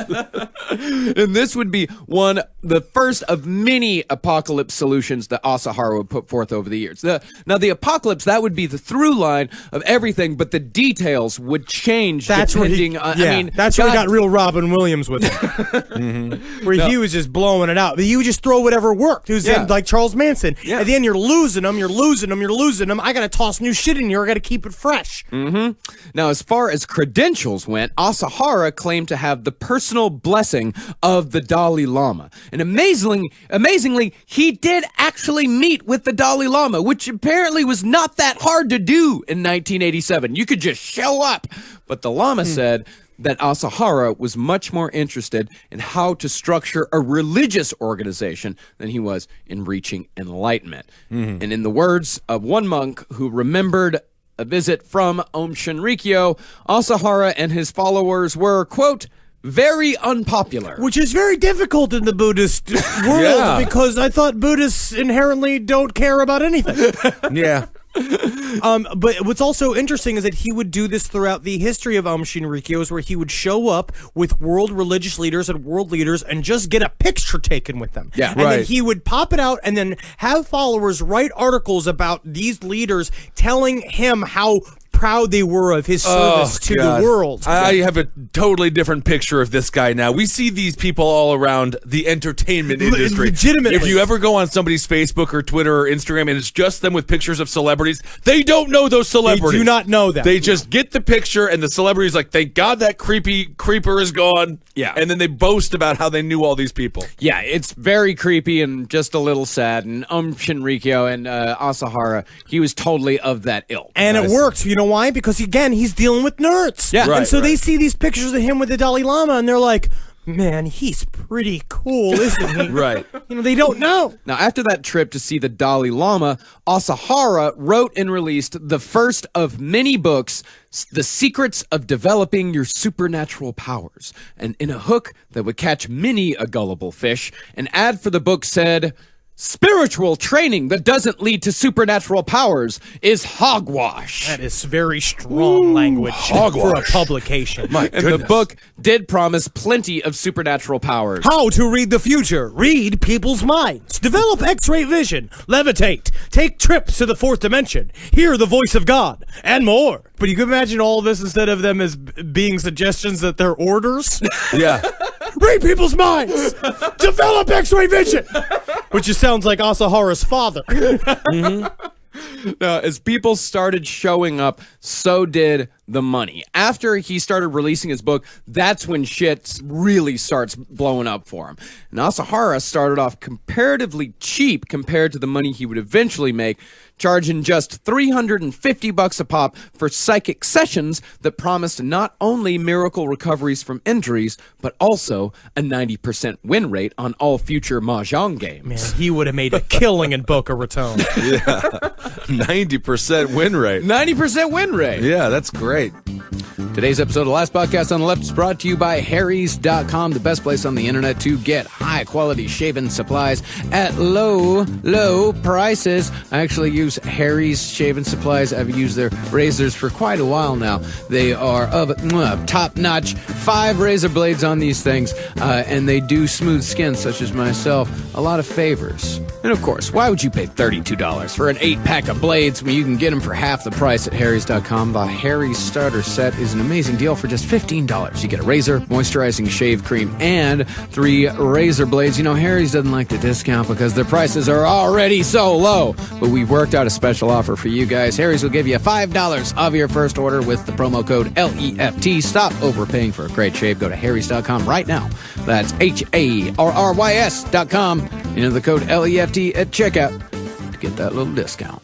And this would be the first of many apocalypse solutions that Asahara would put forth over the years. Now, the apocalypse, that would be the through line of everything, but the details would change depending on... that's where he got real Robin Williams with it. Where he was just blowing it out. But he would just throw whatever worked. He was like Charles Manson. Yeah. At the end, you're losing them. I got to toss new shit in here. I got to keep it fresh. Now, as far as credentials went, Asahara claimed to have the personal blessing of the Dalai Lama. And amazingly, he did actually meet with the Dalai Lama, which apparently was not that hard to do in 1987. You could just show up. But the Lama said that Asahara was much more interested in how to structure a religious organization than he was in reaching enlightenment. And in the words of one monk who remembered a visit from Om Shinrikyo, Asahara and his followers were, quote, very unpopular. Which is very difficult in the Buddhist world because I thought Buddhists inherently don't care about anything. Yeah. But what's also interesting is that he would do this throughout the history of Om Shinrikyo, where he would show up with world religious leaders and world leaders and just get a picture taken with them. Yeah, and then he would pop it out and then have followers write articles about these leaders telling him how proud they were of his service to the world. I have a totally different picture of this guy now. We see these people all around the entertainment industry. Legitimately. If you ever go on somebody's Facebook or Twitter or Instagram and it's just them with pictures of celebrities, they don't know those celebrities. They do not know them. They just get the picture and the celebrity's like, thank God that creepy creeper is gone. Yeah. And then they boast about how they knew all these people. Yeah, it's very creepy and just a little sad. And Shinrikyo and Asahara, he was totally of that ilk. And it worked. You know why? Because, again, he's dealing with nerds. Yeah. And so they see these pictures of him with the Dalai Lama, and they're like, man, he's pretty cool, isn't he? Right. You know, they don't know. Now, after that trip to see the Dalai Lama, Asahara wrote and released the first of many books, The Secrets of Developing Your Supernatural Powers. And in a hook that would catch many a gullible fish, an ad for the book said, spiritual training that doesn't lead to supernatural powers is hogwash. That is very strong language for a publication. My And goodness. the book did promise plenty of supernatural powers. How to read the future. Read people's minds. Develop X-ray vision. Levitate. Take trips to the fourth dimension. Hear the voice of God. And more. But you can imagine all of this instead of them as being suggestions that they're orders. Yeah. Read people's minds. Develop X-ray vision. Which just sounds like Asahara's father. Now, as people started showing up, so did the money. After he started releasing his book, that's when shit really starts blowing up for him. And Asahara started off comparatively cheap compared to the money he would eventually make, charging just $350 a pop for psychic sessions that promised not only miracle recoveries from injuries, but also a 90% win rate on all future Mahjong games. Man, he would have made a killing in Boca Raton. 90% win rate. 90% win rate. Yeah, that's great. Today's episode of Last Podcast on the Left is brought to you by Harry's.com, the best place on the internet to get high-quality shaving supplies at low, low prices. I actually use Harry's shaving supplies. I've used their razors for quite a while now. They are of top-notch, 5 razor blades on these things, and they do smooth skin, such as myself, a lot of favors. And of course, why would you pay $32 for an 8-pack of blades when you can get them for half the price at Harry's.com? The Harry's starter set is an amazing deal for just $15. You get a razor, moisturizing shave cream, and 3 razor blades. You know, Harry's doesn't like to discount because their prices are already so low. But we've worked out a special offer for you guys. Harry's will give you $5 off your first order with the promo code LEFT. Stop overpaying for a great shave. Go to Harry's.com right now. That's HARRYS.com. Enter the code LEFT at checkout to get that little discount.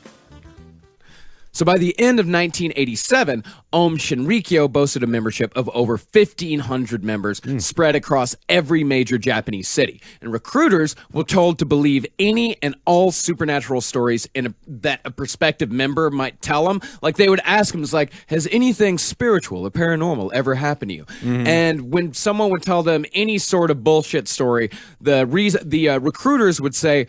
So by the end of 1987, Om Shinrikyo boasted a membership of over 1,500 members spread across every major Japanese city. And recruiters were told to believe any and all supernatural stories that a prospective member might tell them. Like they would ask them, like, has anything spiritual or paranormal ever happened to you? And when someone would tell them any sort of bullshit story, the recruiters would say,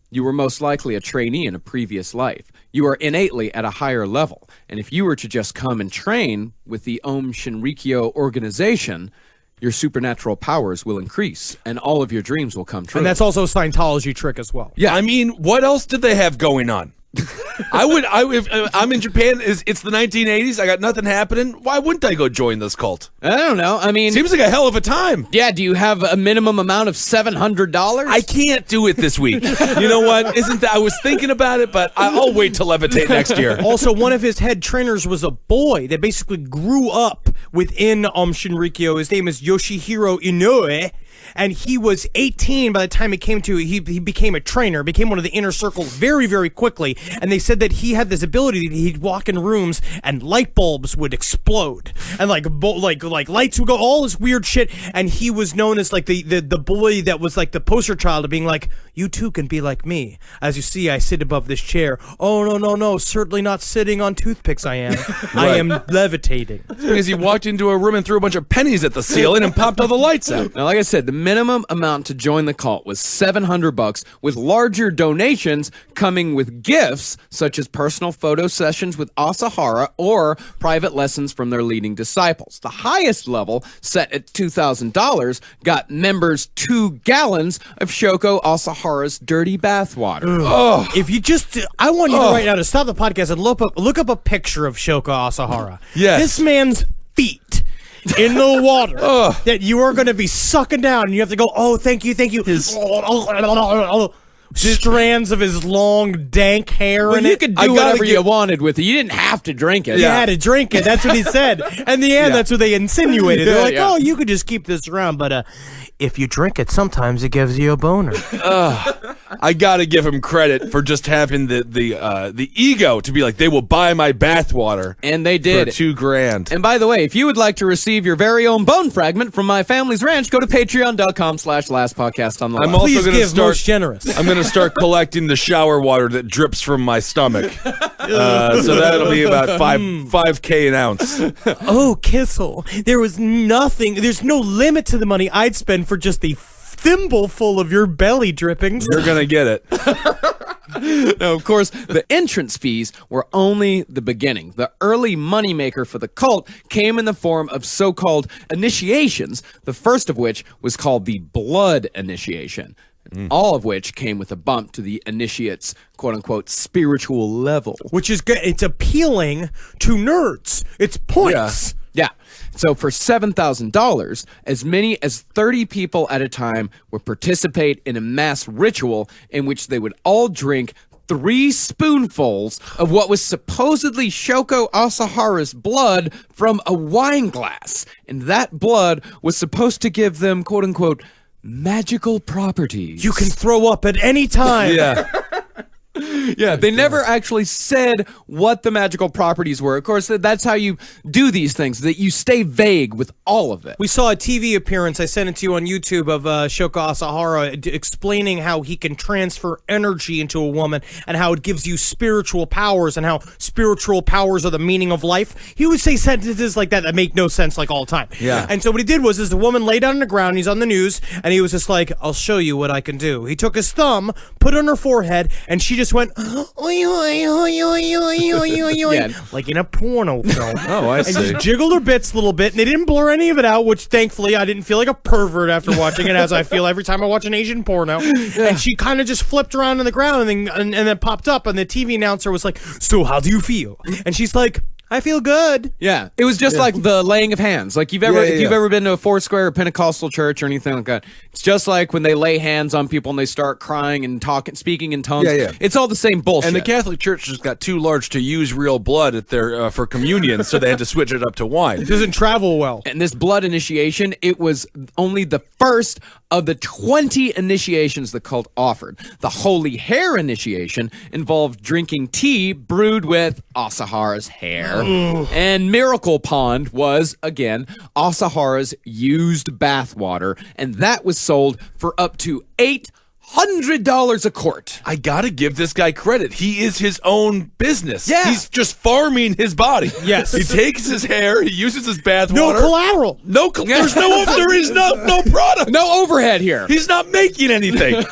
you were most likely a trainee in a previous life. You are innately at a higher level. And if you were to just come and train with the Om Shinrikyo organization, your supernatural powers will increase and all of your dreams will come true. And that's also a Scientology trick as well. Yeah, I mean, what else did they have going on? If I'm in Japan, it's the 1980s, I got nothing happening. Why wouldn't I go join this cult? I don't know. I mean, Seems like a hell of a time. yeah, do you have a minimum amount of $700? I can't do it this week. You know what? I was thinking about it, but I'll wait to levitate next year. Also, one of his head trainers was a boy that basically grew up within Shinrikyo. His name is Yoshihiro Inoue. And he was 18 by the time it came to he became a trainer, became one of the inner circle very, very quickly. And they said that he had this ability that he'd walk in rooms and light bulbs would explode and like lights would go, all this weird shit. And he was known as like the boy that was like the poster child of being like, you too can be like me. As you see, I sit above this chair. Oh, no, certainly not sitting on toothpicks. I am. I am levitating. Because he walked into a room and threw a bunch of pennies at the ceiling and popped all the lights out. Now, like I said, the minimum amount to join the cult was $700, with larger donations coming with gifts such as personal photo sessions with Asahara or private lessons from their leading disciples. The highest level, set at $2,000, got members 2 gallons of Shoko Asahara's dirty bathwater. Oh, if you just, I want you to right now to stop the podcast and look up a picture of Shoko Asahara. Yes. This man's feet in the water that you are going to be sucking down, and you have to go, oh, thank you. His strands of his long, dank hair Well, in you it. could do whatever you wanted with it. You didn't have to drink it. You had to drink it. That's what he said. In the end, that's what they insinuated. They're like, oh, you could just keep this around, but if you drink it, sometimes it gives you a boner. I gotta give him credit for just having the ego to be like, they will buy my bathwater, And they did. for $2,000. And by the way, if you would like to receive your very own bone fragment from my family's ranch, go to patreon.com/lastpodcast on the I'm left. also Please gonna give start. most generous. I'm gonna start collecting the shower water that drips from my stomach. So that'll be about $5K an ounce. Oh, Kissel, there's no limit to the money I'd spend for just a thimbleful of your belly drippings. You're gonna get it. Now, of course, the entrance fees were only the beginning. The early moneymaker for the cult came in the form of so-called initiations, the first of which was called the blood initiation. All of which came with a bump to the initiate's quote-unquote spiritual level. Which is good. It's appealing to nerds. It's points. Yeah. So for $7,000, as many as 30 people at a time would participate in a mass ritual in which they would all drink 3 spoonfuls of what was supposedly Shoko Asahara's blood from a wine glass. And that blood was supposed to give them, quote-unquote, magical properties. You can throw up at any time. Yeah. Yeah, they never actually said what the magical properties were. Of course, that's how you do these things, that you stay vague with all of it. We saw a TV appearance, I sent it to you on YouTube, of Shoko Asahara explaining how he can transfer energy into a woman and how it gives you spiritual powers and how spiritual powers are the meaning of life. He would say sentences like that make no sense like all the time. Yeah. And so what he did was the woman lay down on the ground, he's on the news, and he was just like, I'll show you what I can do. He took his thumb, put it on her forehead, and she just went, oi, oi, oi, oi, oi, oi, oi, oi, like in a porno film. Oh, I And see. just jiggled her bits a little bit, and they didn't blur any of it out, which thankfully I didn't feel like a pervert after watching it, as I feel every time I watch an Asian porno. And she kind of just flipped around on the ground and then popped up, and the TV announcer was like, so how do you feel? And she's like, I feel good. Yeah, it was just like the laying of hands. Like if you've yeah. ever been to a Foursquare or Pentecostal church or anything like that, it's just like when they lay hands on people and they start crying and talking, speaking in tongues. Yeah, yeah. It's all the same bullshit. And the Catholic Church just got too large to use real blood at their for communion, so they had to switch it up to wine. It doesn't travel well. And this blood initiation, it was only the first of the 20 initiations the cult offered. The holy hair initiation involved drinking tea brewed with Asahara's hair. And Miracle Pond was, again, Asahara's used bathwater, and that was sold for up to $800 a quart. I gotta give this guy credit. He is his own business. Yeah. He's just farming his body. Yes. He takes his hair, he uses his bath No water. collateral. There is no product. No overhead here. He's not making anything.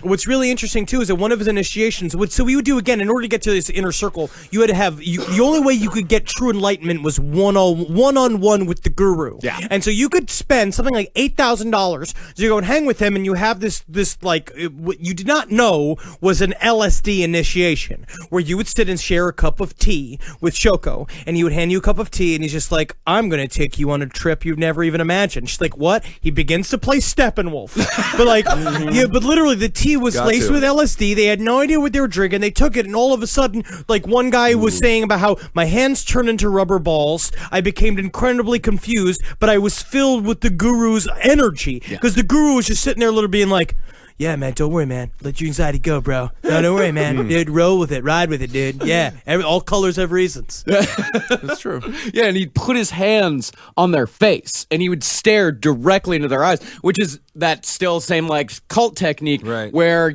What's really interesting too is that one of his initiations. So we would do again in order to get to this inner circle. You had to have the only way you could get true enlightenment was one-on-one with the guru. Yeah. And so you could spend something like $8,000 to go and hang with him, and you have this like what you did not know was an LSD initiation where you would sit and share a cup of tea with Shoko, and he would hand you a cup of tea, and he's just like, "I'm gonna take you on a trip you've never even imagined." She's like, "What?" He begins to play Steppenwolf, but like, yeah, but literally the tea was laced with LSD. They had no idea what they were drinking. They took it, and all of a sudden, like one guy was saying about how my hands turned into rubber balls. I became incredibly confused, but I was filled with the guru's energy because the guru was just sitting there, little being like, "Yeah, man, don't worry, man. Let your anxiety go, bro. No, don't worry, man. Dude, roll with it. Ride with it, dude. Yeah, all colors have reasons." That's true. Yeah, and he'd put his hands on their face, and he would stare directly into their eyes, which is that still same like cult technique Right. where,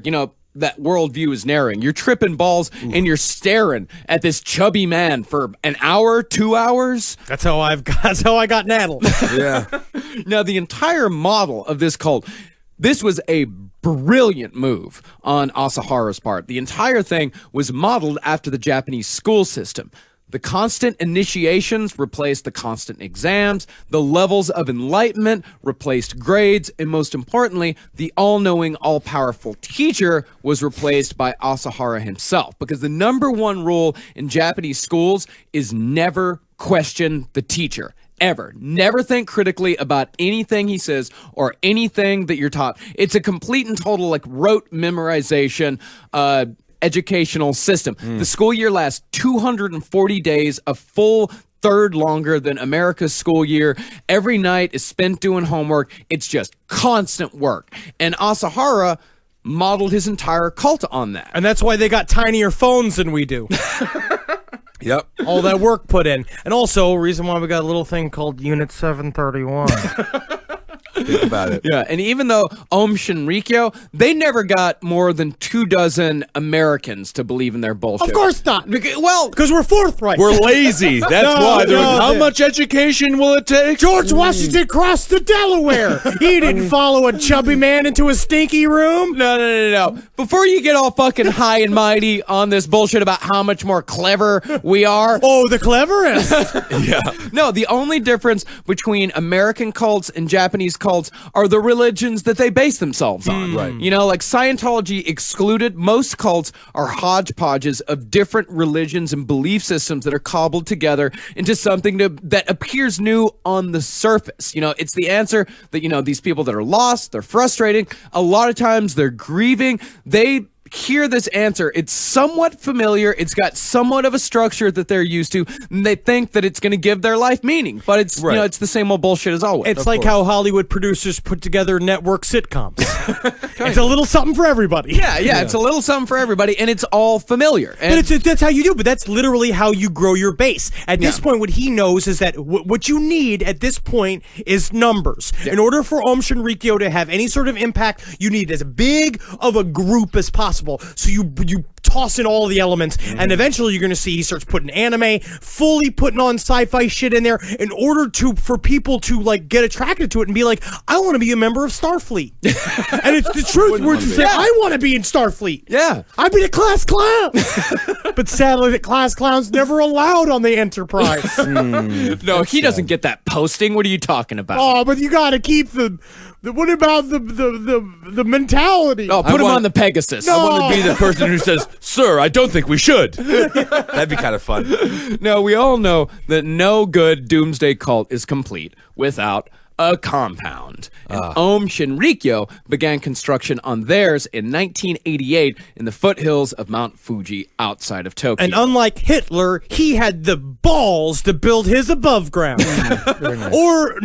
that worldview is narrowing. You're tripping balls and you're staring at this chubby man for an hour, 2 hours. That's how I got Naddle. Yeah. Now, the entire model of this cult, this was a brilliant move on Asahara's part. The entire thing was modeled after the Japanese school system. The constant initiations replaced the constant exams, the levels of enlightenment replaced grades, and most importantly, the all-knowing, all-powerful teacher was replaced by Asahara himself. Because the number one rule in Japanese schools is never question the teacher. Ever. Never think critically about anything he says or anything that you're taught. It's a complete and total rote memorization educational system. The school year lasts 240 days, a full third longer than America's school year. Every night is spent doing homework. It's just constant work. And Asahara modeled his entire cult on that. And that's why they got tinier phones than we do. Yep. All that work put in. And also, reason why we got a little thing called Unit 731. Think about it. Yeah, and even though Om Shinrikyo, they never got more than 24 Americans to believe in their bullshit. Of course not. Well, Because we're forthright. We're lazy. That's No, why. They're no, like, how yeah. much education will it take? George Washington crossed the Delaware. He didn't follow a chubby man into a stinky room. No. Before you get all fucking high and mighty on this bullshit about how much more clever we are. Oh, the cleverest. Yeah. No, the only difference between American cults and Japanese cults are the religions that they base themselves on. Right. Like Scientology excluded, most cults are hodgepodges of different religions and belief systems that are cobbled together into something that appears new on the surface. It's the answer that, these people that are lost, they're frustrating. A lot of times they're grieving. They hear this answer. It's somewhat familiar. It's got somewhat of a structure that they're used to, and they think that it's going to give their life meaning. But it's Right. it's the same old bullshit as always. It's like how Hollywood producers put together network sitcoms. It's a little something for everybody. yeah, it's a little something for everybody, and it's all familiar. And But that's how you do. But that's literally how you grow your base. At this point, what he knows is that what you need at this point is numbers. In order for Om Shinrikyo to have any sort of impact, you need as big of a group as possible. So you toss in all the elements, and eventually you're going to see he starts putting anime, fully putting on sci-fi shit in there in order for people to get attracted to it and be like, I want to be a member of Starfleet. And it's the truth. We're just saying, I want to be in Starfleet. Yeah. I'd be the class clown. But sadly, the class clown's never allowed on the Enterprise. no, he doesn't get that posting. What are you talking about? Oh, but you got to keep the what about the mentality? Put him on the Pegasus. No. I want to be the person who says, Sir, I don't think we should. That'd be kind of fun. Now, we all know that no good doomsday cult is complete without a compound. And Om Shinrikyo began construction on theirs in 1988 in the foothills of Mount Fuji outside of Tokyo. And unlike Hitler, he had the balls to build his above ground. Or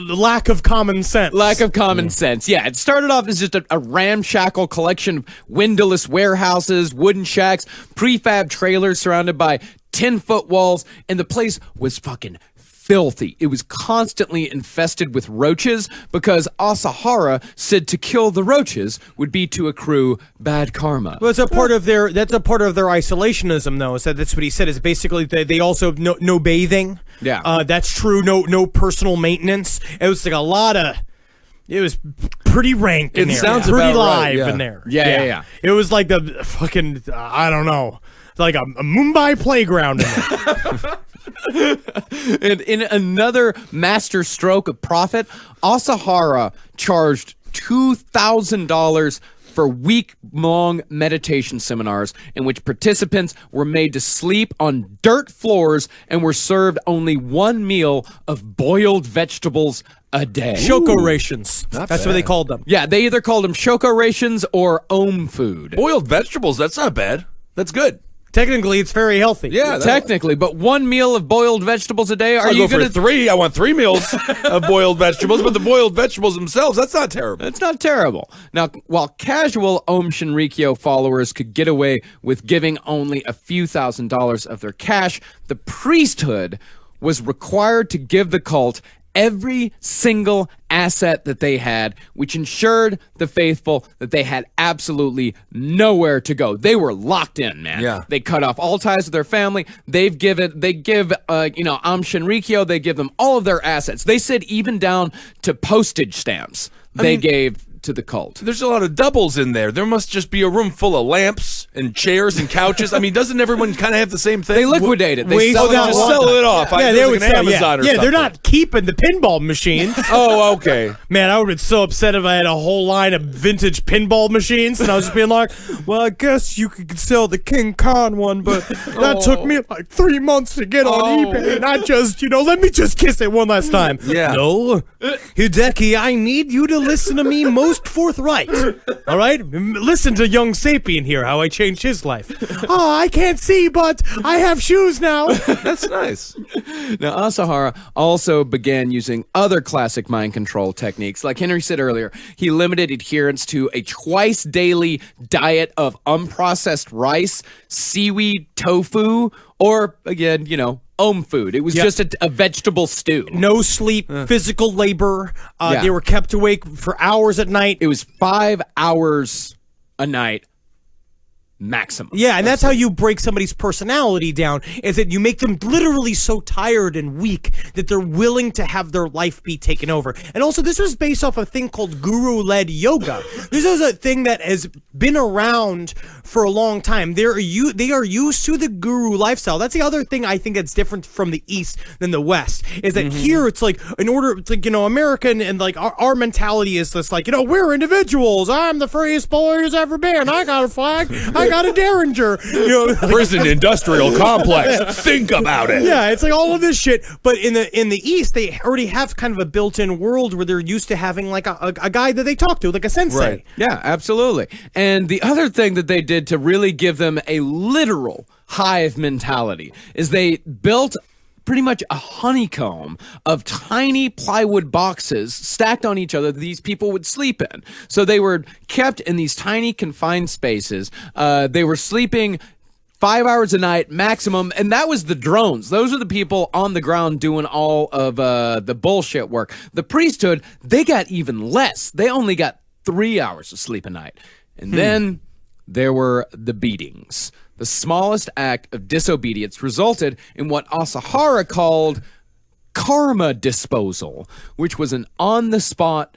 lack of common sense. Lack of common sense. Yeah, it started off as just a ramshackle collection of windowless warehouses, wooden shacks, prefab trailers surrounded by 10-foot walls, and the place was fucking filthy. It was constantly infested with roaches because Asahara said to kill the roaches would be to accrue bad karma. Well, that's a part of their isolationism, though. So that's what he said. Is basically they also no bathing. Yeah, that's true. No personal maintenance. It was like a lot of. It was pretty rank in there. It sounds pretty about right, live yeah. in there. Yeah. It was like the fucking I don't know, like a Mumbai playground in there. And in another master stroke of profit, Asahara charged $2,000 for week-long meditation seminars in which participants were made to sleep on dirt floors and were served only one meal of boiled vegetables a day. Shoko rations. That's what they called them. Yeah, they either called them shoko rations or om food. Boiled vegetables, that's not bad. That's good. Technically, it's very healthy. Yeah, Technically, but one meal of boiled vegetables a day? Are I'll you go going for 3. I want 3 meals of boiled vegetables, but the boiled vegetables themselves, that's not terrible. It's not terrible. Now, while casual Om Shinrikyo followers could get away with giving only a few $1,000s of their cash, the priesthood was required to give the cult every single asset that they had, which ensured the faithful that they had absolutely nowhere to go. They were locked in, man. Yeah. They cut off all ties with their family. They give Am Shinrikyo, they give them all of their assets. They said even down to postage stamps they gave to the cult. There's a lot of doubles in there. There must just be a room full of lamps and chairs and couches. I mean, doesn't everyone kind of have the same thing? They liquidate it. They Waste sell it that on Just one. sell it off. Yeah, I they like would an sell. Amazon or Yeah, something. they're not keeping the pinball machines. Oh, okay. Man, I would have been so upset if I had a whole line of vintage pinball machines and I was just being like, well, I guess you could sell the King Khan one, but that took me like 3 months to get on eBay. And I just, let me just kiss it one last time. Yeah. No. Hideki, I need you to listen to me most forthright. All right? Listen to young Sapien here, how I changed his life. Oh, I can't see, but I have shoes now. That's nice. Now, Asahara also began using other classic mind control techniques. Like Henry said earlier, he limited adherence to a twice daily diet of unprocessed rice, seaweed, tofu, or, again, Om food. It was just a vegetable stew. No sleep, physical labor. Yeah. They were kept awake for hours at night. It was 5 hours a night maximum. Yeah, and that's how you break somebody's personality down, is that you make them literally so tired and weak that they're willing to have their life be taken over. And also, this was based off a thing called guru-led yoga. This is a thing that has been around for a long time. They are used to the guru lifestyle. That's the other thing I think that's different from the East than the West, is that here it's like, American and like our mentality is this like, we're individuals. I'm the freest boy who's ever been. I got a flag. I got a Derringer. Prison industrial complex. Think about it. Yeah, it's like all of this shit. But in the East, they already have kind of a built-in world where they're used to having like a guy that they talk to, like a sensei. Right. Yeah, absolutely. And the other thing that they did to really give them a literal hive mentality is they built pretty much a honeycomb of tiny plywood boxes stacked on each other that these people would sleep in. So they were kept in these tiny confined spaces. They were sleeping 5 hours a night maximum, and that was the drones. Those are the people on the ground doing all of the bullshit work. The priesthood, they got even less. They only got 3 hours of sleep a night. And then there were the beatings. The smallest act of disobedience resulted in what Asahara called karma disposal, which was an on-the-spot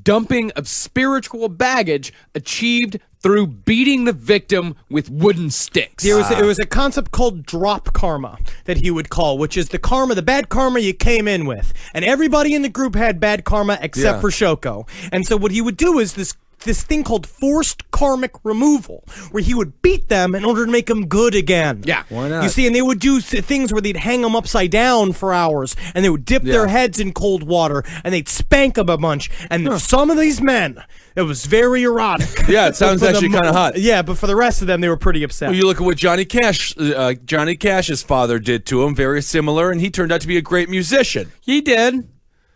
dumping of spiritual baggage achieved through beating the victim with wooden sticks. It was a concept called drop karma that he would call, which is the bad karma you came in with. And everybody in the group had bad karma except for Shoko. And so what he would do is this this thing called forced karmic removal, where he would beat them in order to make them good again. Yeah. Why not? You see, and they would do things where they'd hang them upside down for hours, and they would dip their heads in cold water, and they'd spank them a bunch. And some of these men, it was very erotic. Yeah, it sounds But for actually the kind of hot. Yeah, but for the rest of them, they were pretty upset. Well, you look at what Johnny Cash's father did to him, very similar, and he turned out to be a great musician. He did.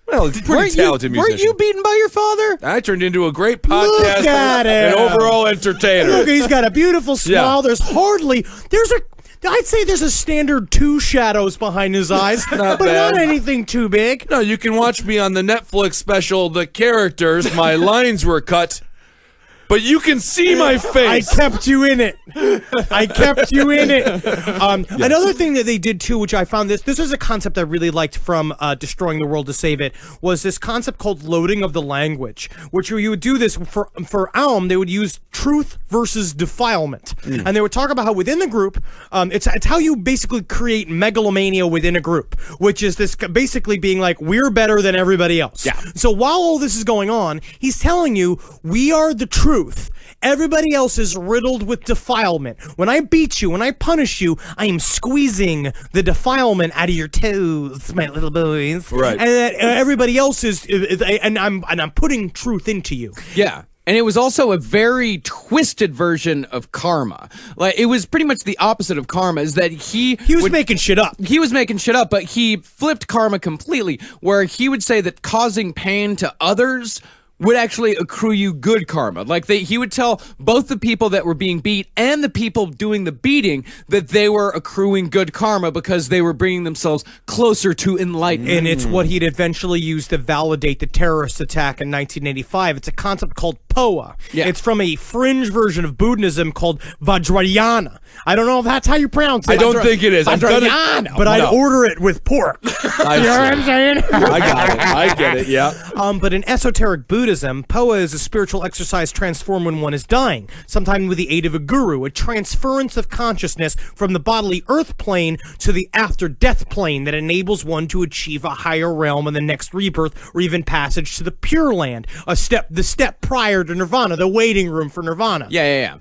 Well, he's a pretty talented musician. Weren't you beaten by your father? I turned into a great Look podcaster at and him. overall entertainer. Look, he's got a beautiful smile. Yeah. I'd say there's a standard 2 shadows behind his eyes, but bad. not anything too big. No, you can watch me on the Netflix special, The Characters. My lines were cut, but you can see my I face. kept you in it. Another thing that they did too, which I found this was a concept I really liked from Destroying the World to Save It, was this concept called loading of the language, which you would do this for Alm. They would use truth versus defilement, and they would talk about how within the group, it's how you basically create megalomania within a group, which is this basically being like, we're better than everybody else. Yeah. So while all this is going on, he's telling you we are the truth. Everybody else is riddled with defilement. When I beat you, when I punish you, I am squeezing the defilement out of your toes, my little boys. Right. And that everybody else is and I'm putting truth into you. Yeah. And it was also a very twisted version of karma. Like, it was pretty much the opposite of karma, is that he was making shit up. He was making shit up, but he flipped karma completely, where he would say that causing pain to others would actually accrue you good karma. Like, he would tell both the people that were being beat and the people doing the beating that they were accruing good karma because they were bringing themselves closer to enlightenment. And it's what he'd eventually use to validate the terrorist attack in 1985. It's a concept called POA. Yeah. It's from a fringe version of Buddhism called Vajrayana. I don't know if that's how you pronounce it. I don't think it is. I'm gonna- Vajrayana. But I'd order it with pork. You know what I'm saying? I got it. I get it. Yeah. But in esoteric Buddhism, POA is a spiritual exercise transformed when one is dying, sometimes with the aid of a guru, a transference of consciousness from the bodily earth plane to the after-death plane that enables one to achieve a higher realm in the next rebirth or even passage to the Pure Land, the step prior to Nirvana, the waiting room for Nirvana. Yeah.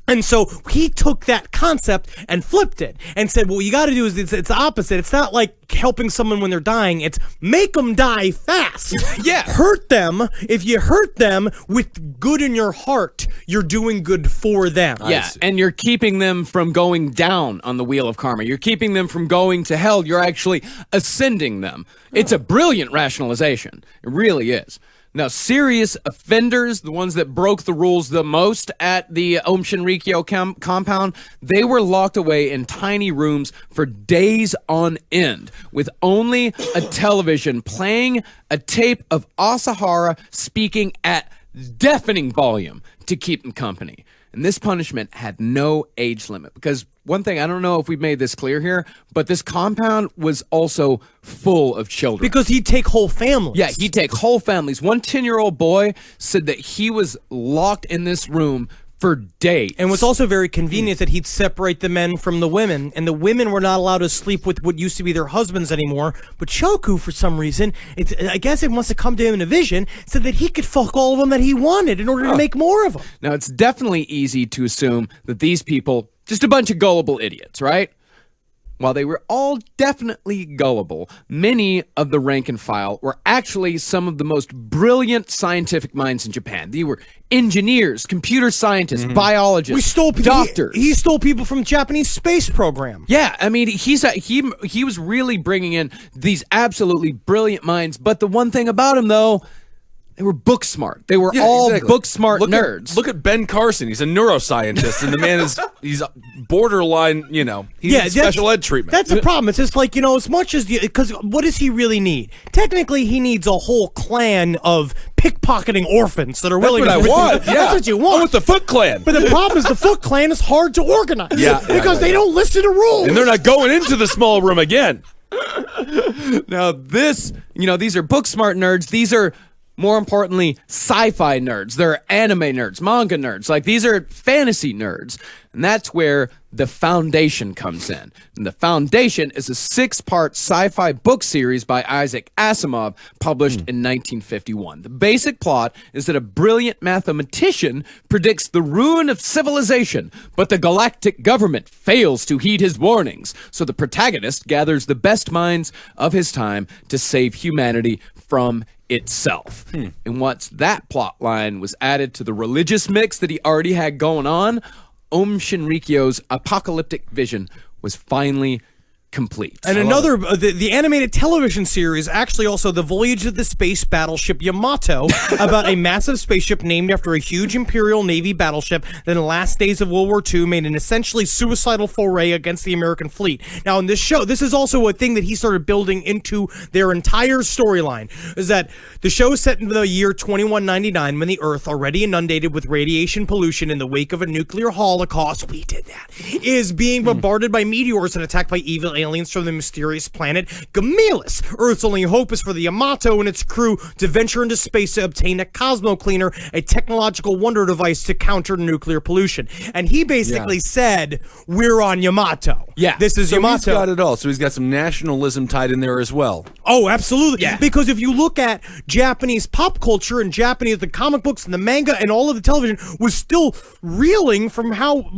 And so he took that concept and flipped it and said, well, what you got to do is it's the opposite. It's not like helping someone when they're dying. It's make them die fast. Yeah. Hurt them. If you hurt them with good in your heart, you're doing good for them. Yeah, and you're keeping them from going down on the wheel of karma. You're keeping them from going to hell. You're actually ascending them. It's a brilliant rationalization. It really is. Now, serious offenders, the ones that broke the rules the most at the Om Shinrikyo compound, they were locked away in tiny rooms for days on end, with only a television playing a tape of Asahara speaking at deafening volume to keep them company. And this punishment had no age limit, because one thing, I don't know if we've made this clear here, but this compound was also full of children. Because he'd take whole families. Yeah, he'd take whole families. One 10-year-old boy said that he was locked in this room for days. And what's also very convenient that he'd separate the men from the women, and the women were not allowed to sleep with what used to be their husbands anymore. But Shoku, for some reason, I guess it must have come to him in a vision, said that he could fuck all of them that he wanted in order to make more of them. Now, it's definitely easy to assume that these people, just a bunch of gullible idiots, right? While they were all definitely gullible, many of the rank and file were actually some of the most brilliant scientific minds in Japan. They were engineers, computer scientists, biologists, We stole people. doctors. He stole people from the Japanese space program. Yeah, I mean, he was really bringing in these absolutely brilliant minds. But the one thing about him, though, they were book smart. They were all book smart nerds. Look at Ben Carson. He's a neuroscientist, and the man he's borderline. He's in special ed treatment. That's the problem. It's just like, as much as because what does he really need? Technically, he needs a whole clan of pickpocketing orphans that are willing That's to. what I want. Yeah. That's what you want. I'm with the Foot Clan. But the problem is the Foot Clan is hard to organize. Yeah. Because they don't listen to rules. And they're not going into the small room again. Now, these are book smart nerds. These are more importantly, sci-fi nerds. They're anime nerds, manga nerds. Like, these are fantasy nerds. And that's where The Foundation comes in. And The Foundation is a 6-part sci-fi book series by Isaac Asimov, published in 1951. The basic plot is that a brilliant mathematician predicts the ruin of civilization, but the galactic government fails to heed his warnings. So the protagonist gathers the best minds of his time to save humanity from itself. And once that plot line was added to the religious mix that he already had going on, Om Shinrikyo's apocalyptic vision was finally complete. And another, the animated television series, actually also The Voyage of the Space Battleship Yamato, about a massive spaceship named after a huge Imperial Navy battleship that in the last days of World War II made an essentially suicidal foray against the American fleet. Now in this show, this is also a thing that he started building into their entire storyline, is that the show is set in the year 2199 when the Earth, already inundated with radiation pollution in the wake of a nuclear holocaust, we did that, is being bombarded by meteors and attacked by evil aliens from the mysterious planet Gamilus. Earth's only hope is for the Yamato and its crew to venture into space to obtain a Cosmo Cleaner, a technological wonder device to counter nuclear pollution. And he basically said, we're on Yamato. Yeah. This is So Yamato. he's got it all. So he's got some nationalism tied in there as well. Oh, absolutely. Yeah. Because if you look at Japanese pop culture and Japanese, the comic books and the manga and all of the television was still reeling from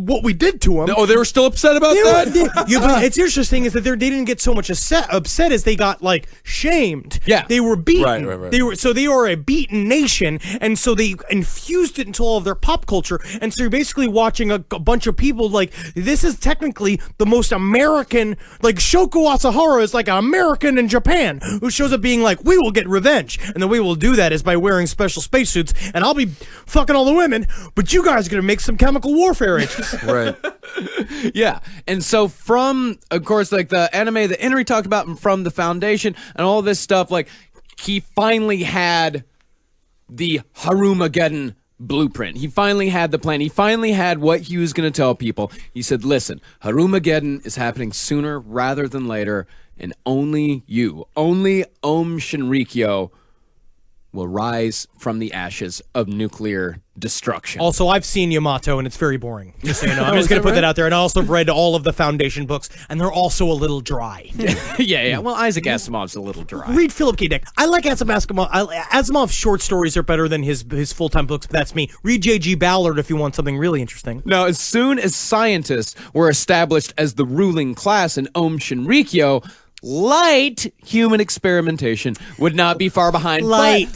what we did to them. Oh, they were still upset about that? But it's interesting is that they didn't get so much upset as they got like shamed. Yeah. They were beaten. Right. They were a beaten nation, and so they infused it into all of their pop culture. And so you're basically watching a bunch of people like, this is technically the most American, like Shoko Asahara is like an American in Japan who shows up being like, we will get revenge, and the way we'll do that is by wearing special spacesuits, and I'll be fucking all the women, but you guys are gonna make some chemical warfare agents. Right. Yeah. And so from, of course, like the anime that Henry talked about and from The Foundation and all this stuff, like he finally had the Harumageddon blueprint. He finally had the plan. He finally had what he was going to tell people. He said, listen, Harumageddon is happening sooner rather than later, and only you, only Om Shinrikyo will rise from the ashes of nuclear destruction. Also, I've seen Yamato, and it's very boring. Just so you know, I'm just going to put that out there. And I also have read all of the Foundation books, and they're also a little dry. yeah. Well, Isaac Asimov's a little dry. Read Philip K. Dick. I like Asimov's short stories are better than his full-time books, but that's me. Read J.G. Ballard if you want something really interesting. Now, as soon as scientists were established as the ruling class in Om Shinrikyo, light human experimentation would not be far behind. Light,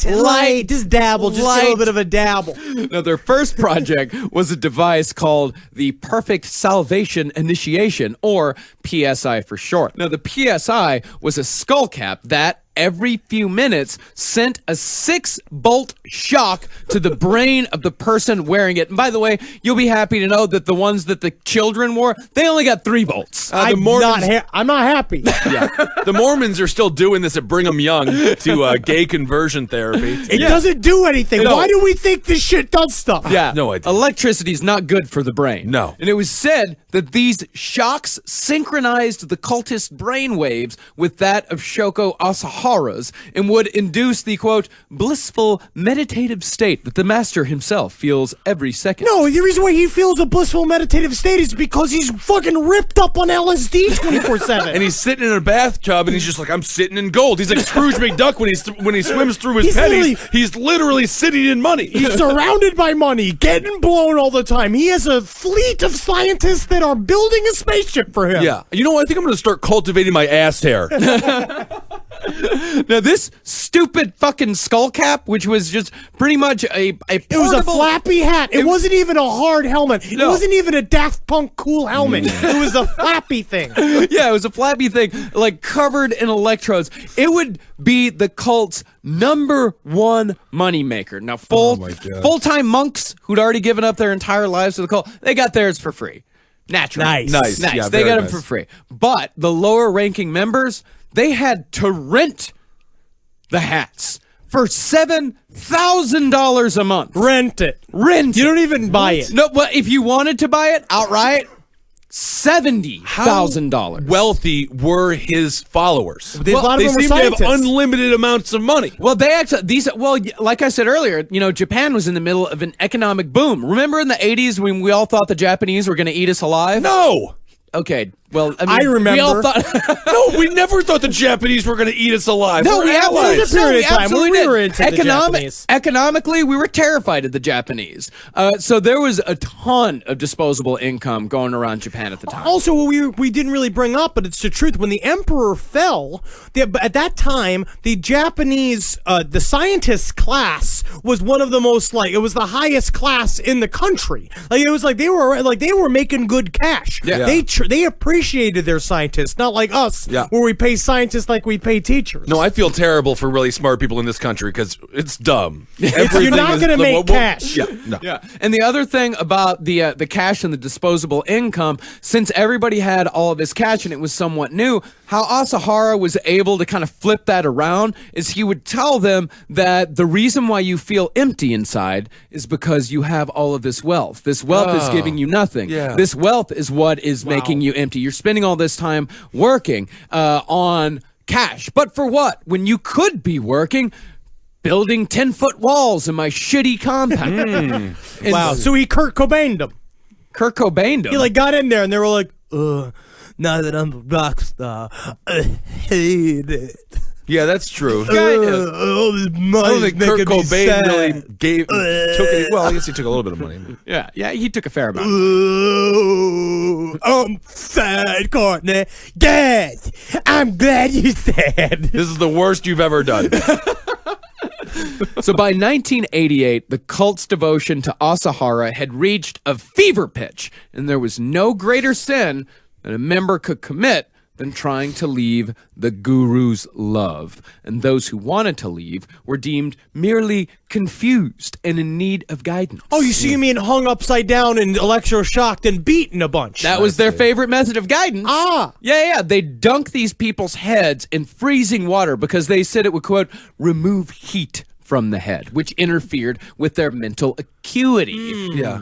just dabble, just a little bit of a dabble. Now, their first project was a device called the Perfect Salvation Initiation, or PSI for short. Now, the PSI was a skull cap that, every few minutes, sent a 6-bolt shock to the brain of the person wearing it. And by the way, you'll be happy to know that the ones that the children wore, they only got 3 volts. I'm not happy. Yeah. The Mormons are still doing this at Brigham Young to gay conversion therapy. It doesn't do anything. No. Why do we think this shit does stuff? Yeah. No idea. Electricity is not good for the brain. No. And it was said that these shocks synchronized the cultist brain waves with that of Shoko Asahara's and would induce the, quote, blissful meditative state that the master himself feels every second. No, the reason why he feels a blissful meditative state is because he's fucking ripped up on LSD 24/7. And he's sitting in a bathtub, and he's just like, I'm sitting in gold. He's like Scrooge McDuck when he swims through his He's pennies. He's literally sitting in money. He's surrounded by money, getting blown all the time. He has a fleet of scientists that are building a spaceship for him. Yeah. You know what? I think I'm going to start cultivating my ass hair. Now, this stupid fucking skull cap, which was just pretty much a It was a flappy hat. It wasn't even a hard helmet. It No. wasn't even a Daft Punk cool helmet. It was a flappy thing. Yeah, it was a flappy thing, like covered in electrodes. It would be the cult's #1 moneymaker. Now, full-time monks who'd already given up their entire lives to the cult, they got theirs for free. Naturally. Nice. Yeah, They very got them nice. for free. But the lower-ranking members, they had to rent the hats for $7,000 a month. Rent it. Rent. You don't even buy it. No, but if you wanted to buy it outright, $70,000. Wealthy were his followers. A lot of They them were seem to have scientists. unlimited amounts of money. Well, like I said earlier, Japan was in the middle of an economic boom. Remember in the 80s when we all thought the Japanese were going to eat us alive? No. Okay, well, I remember. We all thought. No, we never thought the Japanese were going to eat us alive. No, We're we allies. absolutely, Absolutely we were into the Japanese. Economically, we were terrified of the Japanese. So there was a ton of disposable income going around Japan at the time. Also, what we didn't really bring up, but it's the truth. When the emperor fell, at that time, the Japanese, the scientists class was one of the most it was the highest class in the country. It was they were making good cash. Yeah. They appreciated their scientists, not like us, Yeah. where we pay scientists like we pay teachers. No, I feel terrible for really smart people in this country because it's dumb. You're not going to make cash. Yeah, no. Yeah, and the other thing about the cash and the disposable income, since everybody had all of this cash and it was somewhat new, how Asahara was able to kind of flip that around is he would tell them that the reason why you feel empty inside is because you have all of this wealth. This wealth is giving you nothing. Yeah. This wealth is what is making you empty. You're spending all this time working on cash, but for what? When you could be working building 10-foot walls in my shitty compound. And Wow. So he Kurt Cobained them. Kurt Cobained him. He got in there and they were like, now that I'm a rock star, I hate it. Yeah, that's true. All this I money don't think Kurt making me Cobain sad. really took any. Well, I guess he took a little bit of money. Yeah, he took a fair amount. I'm sad, Courtney. Yes, I'm glad you said. This is the worst you've ever done. So by 1988, the cult's devotion to Asahara had reached a fever pitch, and there was no greater sin that a member could commit than trying to leave the guru's love. And those who wanted to leave were deemed merely confused and in need of guidance. Oh, you mean hung upside down and electroshocked and beaten a bunch? That was their favorite method of guidance. Ah. Yeah. They dunk these people's heads in freezing water because they said it would, quote, remove heat from the head, which interfered with their mental acuity. Yeah.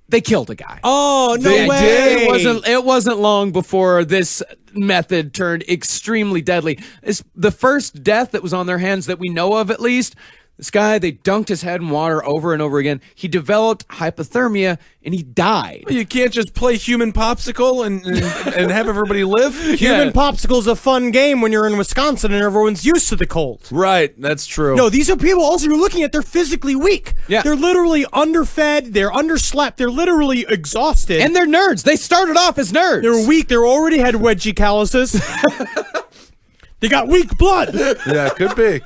They killed a guy. Oh, no They way. did. It wasn't long before this method turned extremely deadly. It's the first death that was on their hands that we know of, at least. This guy, they dunked his head in water over and over again. He developed hypothermia and he died. You can't just play human popsicle and have everybody live. Human Popsicle's a fun game when you're in Wisconsin and everyone's used to the cold. Right, that's true. No, these are people also you're looking at, they're physically weak. Yeah. They're literally underfed, they're underslept, they're literally exhausted. And they're nerds. They started off as nerds. they're weak, they already had wedgie calluses. They got weak blood. Yeah, could be.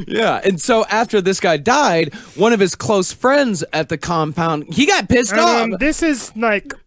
Yeah, and so after this guy died, one of his close friends at the compound, he got pissed off. This is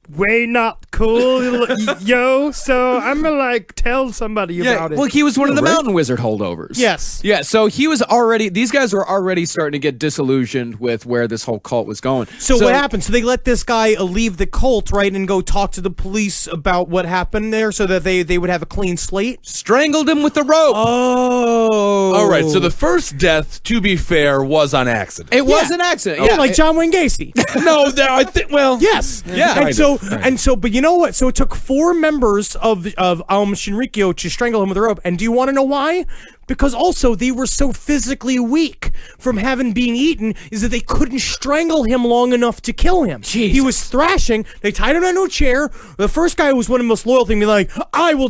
way not cool, yo. So I'm gonna tell somebody about it. Well, he was one of the Mountain Wizard holdovers. Yes. Yeah, so he was already, these guys were already starting to get disillusioned with where this whole cult was going. So what happened? So they let this guy leave the cult, right, and go talk to the police about what happened there so that they would have a clean slate? Strangled him with the rope. Oh. All right, so the first death, to be fair, was on accident. It was an accident. Yeah, Yeah, like John Wayne Gacy. No, I think, well... Yes. Yeah. And so, but you know what? So it took 4 members of Shinrikyo to strangle him with a rope. And do you want to know why? Because also they were so physically weak from having been eaten is that they couldn't strangle him long enough to kill him. Jesus. He was thrashing. They tied him onto a chair. The first guy was one of the most loyal thing. Be like, I will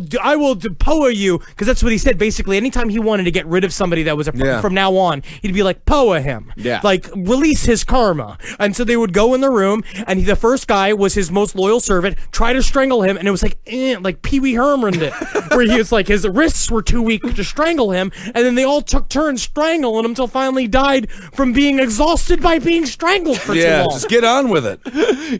poa you, because that's what he said. Basically, anytime he wanted to get rid of somebody that was from now on, he'd be like, poa him. Yeah. Like release his karma. And so they would go in the room, and the first guy was his most loyal servant. Try to strangle him, and it was like Pee Wee Herman did, where he was like his wrists were too weak to strangle him. And then they all took turns strangling him until finally died from being exhausted by being strangled for too long. just get on with it.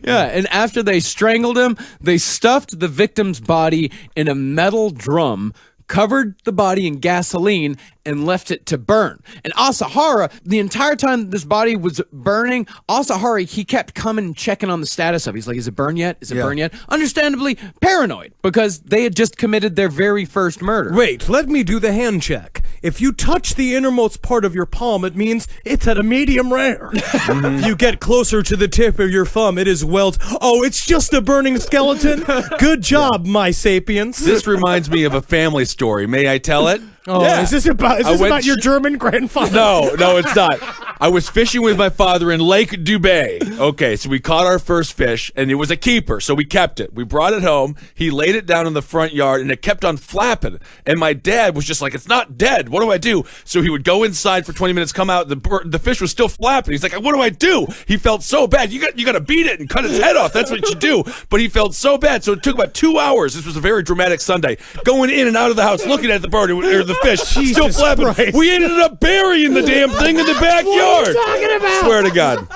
Yeah, and after they strangled him, they stuffed the victim's body in a metal drum, covered the body in gasoline, and left it to burn. And Asahara, the entire time this body was burning, Asahara, he kept coming and checking on the status of it. He's like, is it burned yet? Is it burned yet? Understandably paranoid, because they had just committed their very first murder. Wait, let me do the hand check. If you touch the innermost part of your palm, it means it's at a medium rare. If you get closer to the tip of your thumb, it is well. Oh, it's just a burning skeleton? Good job, my sapiens. This reminds me of a family story. May I tell it? Oh, is this about your German grandfather? No, it's not. I was fishing with my father in Lake Dubay. Okay, so we caught our first fish, and it was a keeper, so we kept it. We brought it home. He laid it down in the front yard, and it kept on flapping. And my dad was just like, it's not dead. What do I do? So he would go inside for 20 minutes, come out. The fish was still flapping. He's like, what do I do? He felt so bad. You got to beat it and cut its head off. That's what you do. But he felt so bad, so it took about 2 hours. This was a very dramatic Sunday. Going in and out of the house, looking at the bird or the fish, still flapping. Christ. We ended up burying the damn thing in the backyard. What are you talking about? Swear to God.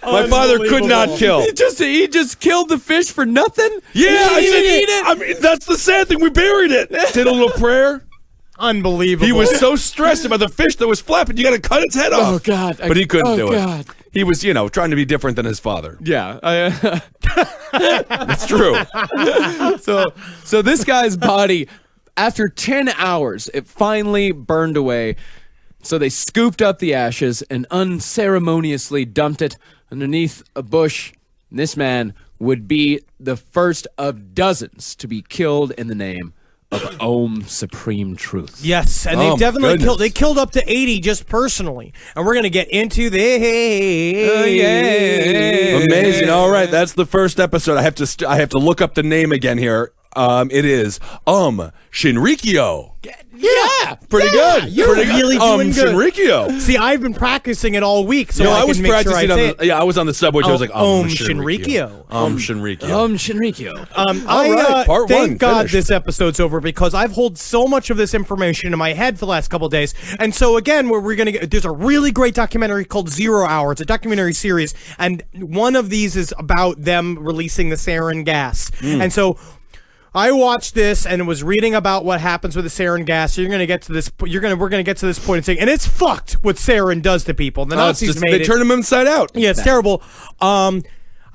My father could not kill. He just killed the fish for nothing? Yeah, I He didn't said, eat it? I mean, that's the sad thing. We buried it. Did a little prayer. Unbelievable. He was so stressed about the fish that was flapping. You got to cut its head off. Oh, God. But he couldn't do God. it. He was, trying to be different than his father. Yeah. That's true. So this guy's body, after 10 hours, it finally burned away. So they scooped up the ashes and unceremoniously dumped it underneath a bush. And this man would be the first of dozens to be killed in the name of Om Supreme Truth. Yes, and Oh, they definitely goodness. killed. They killed up to 80 just personally, and we're gonna get into this. Amazing. All right, that's the first episode. I have to look up the name again here. It is Shinrikyo. Yeah, Pretty good. You're Pretty really doing good. Shinrikyo. See, I've been practicing it all week, so I I was can make sure I practicing say it. I was on the subway. I was like, Om Shinrikyo. Shinrikyo. Shinrikyo. Part thank one, God finished. this episode's over, because I've held so much of this information in my head for the last couple of days. And so again, we're gonna get, there's a really great documentary called 0 Hour. It's a documentary series, and one of these is about them releasing the sarin gas. And so I watched this and was reading about what happens with the sarin gas. So you're gonna get to this. We're gonna get to this point and saying, and it's fucked what sarin does to people. The Nazis made they it. turn them inside out. Yeah, it's terrible. I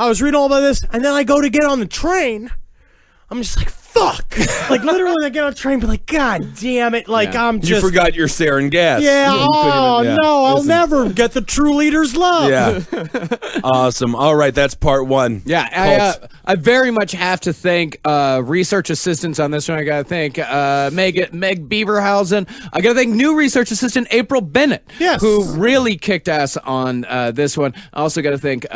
was reading all about this, and then I go to get on the train. I'm just like, fuck. Like, literally, when I get on the train, be like, God damn it. Like, I'm You just. forgot your sarin gas. Yeah, You couldn't oh, even- yeah. no, I'll Listen. never get the true leader's love. Yeah. Awesome. All right, that's part one. Yeah, Cults. I very much have to thank research assistants on this one. I got to thank Meg Beaverhausen. I got to thank new research assistant April Bennett, Yes. who really kicked ass on this one. I also got to thank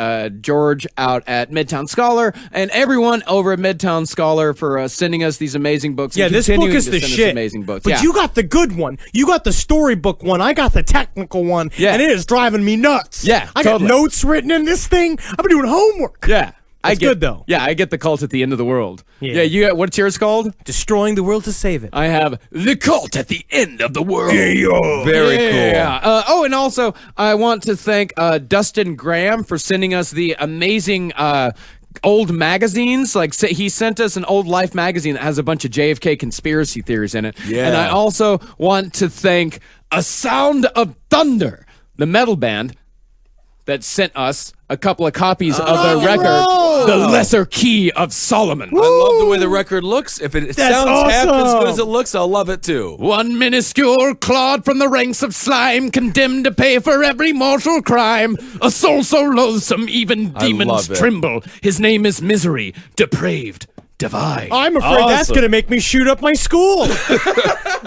George out at Midtown Scholar and everyone over at Midtown Scholar for sending us these amazing books. Yeah, and this book continuing is to the send us shit. Amazing books. But yeah. you got the good one. You got the storybook one. I got the technical one. Yeah. And it is driving me nuts. Yeah, I totally. got notes written in this thing. I've been doing homework. Yeah. It's good, though. Yeah, I get the cult at the end of the world. Yeah. You got, what's yours called? Destroying the world to save it. I have the cult at the end of the world. Very cool. Yeah. And also I want to thank Dustin Graham for sending us the amazing old magazines. Like, he sent us an old Life magazine that has a bunch of JFK conspiracy theories in it. Yeah. And I also want to thank A Sound of Thunder, the metal band that sent us a couple of copies of their record, The Lesser Key of Solomon. I love the way the record looks. If it sounds half as awesome. good as it looks, I'll love it too. One minuscule clod from the ranks of slime, condemned to pay for every mortal crime. A soul so loathsome, even demons love it. tremble. His name is Misery, depraved, divine. I'm afraid that's Awesome. going to make me shoot up my school.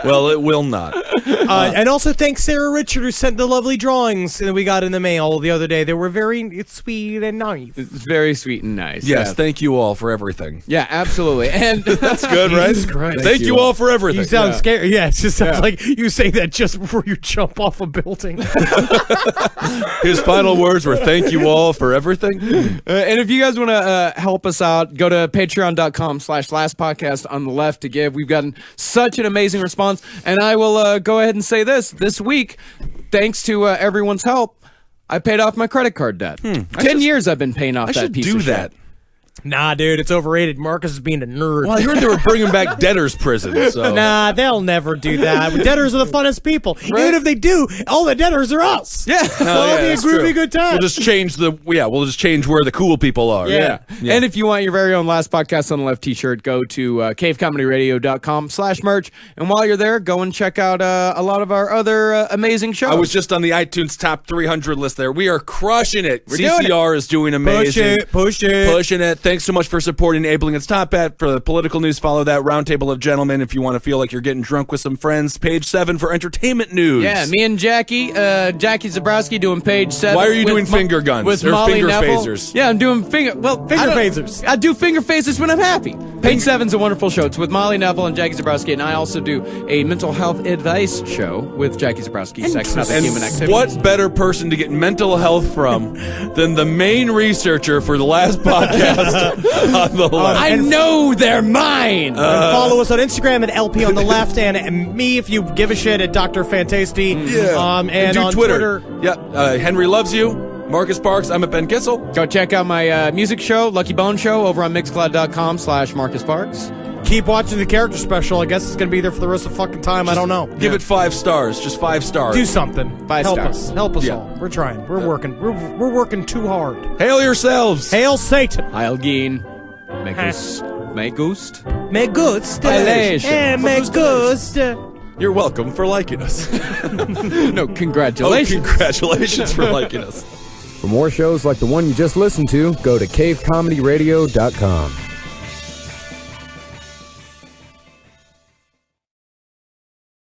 Well, it will not. And also thanks Sarah Richard, who sent the lovely drawings that we got in the mail the other day. They were very sweet and nice. It's very sweet and nice. Yes, Yeah, thank you all for everything. yeah, absolutely. And That's good, right? Jesus Christ. Thank you all for everything. You sound scary. Yeah, it just sounds like you say that just before you jump off a building. His final words were, "Thank you all for everything." and if you guys want to help us out, go to patreon.com/lastpodcast on the left to give. We've gotten such an amazing response. And I will go ahead and say this week, thanks to everyone's help, I paid off my credit card debt. 10 years I've been paying off I that should piece do of that. shit. Nah, dude, it's overrated. Marcus is being a nerd. Well, I heard they were bringing back debtors' prison. So. Nah, they'll never do that. Debtors are the funnest people. Even if they do, all the debtors are us. Yeah. It'll be a that's groovy true. good time. We'll just change we'll just change where the cool people are. Yeah. And if you want your very own Last Podcast on the Left t-shirt, go to cavecomedyradio.com/merch. And while you're there, go and check out a lot of our other amazing shows. I was just on the iTunes top 300 list there. We are crushing it. We're doing CCR is doing amazing. Push it. Pushing it. Thanks so much for supporting Abling It's Top Hat. For the political news, follow that Roundtable of Gentlemen if you want to feel like you're getting drunk with some friends. Page 7 for entertainment news. Yeah, me and Jackie Zabrowski doing page 7. Why are you with doing finger guns? With Or Molly finger Neville. phasers? Yeah, I'm doing finger phasers. I do finger phasers when I'm happy. Page 7's a wonderful show. It's with Molly Neville and Jackie Zabrowski, and I also do a mental health advice show with Jackie Zabrowski, Sex and Other And Human Activities. what better person to get mental health from than the main researcher for the last podcast on the left? I know they're mine. And follow us on Instagram at LP on the left, and me if you give a shit at Dr. Fantasty. And do on Twitter. Yeah, Henry loves you. Marcus Parks. I'm at Ben Kissel. Go check out my music show, Lucky Bone Show, over on mixcloud.com/Marcus Parks. Keep watching the character special. I guess it's gonna be there for the rest of fucking time. I don't know. Give it 5 stars. Just 5 stars. Do something. 5 Help stars. us. Help us Yeah. all. We're trying. We're working. We're working too hard. Hail yourselves. Hail Satan. Heil Geen. Me gust. Me gust. Elation. Me gust. You're welcome for liking us. No, congratulations. Congratulations for liking us. For more shows like the one you just listened to, go to cavecomedyradio.com.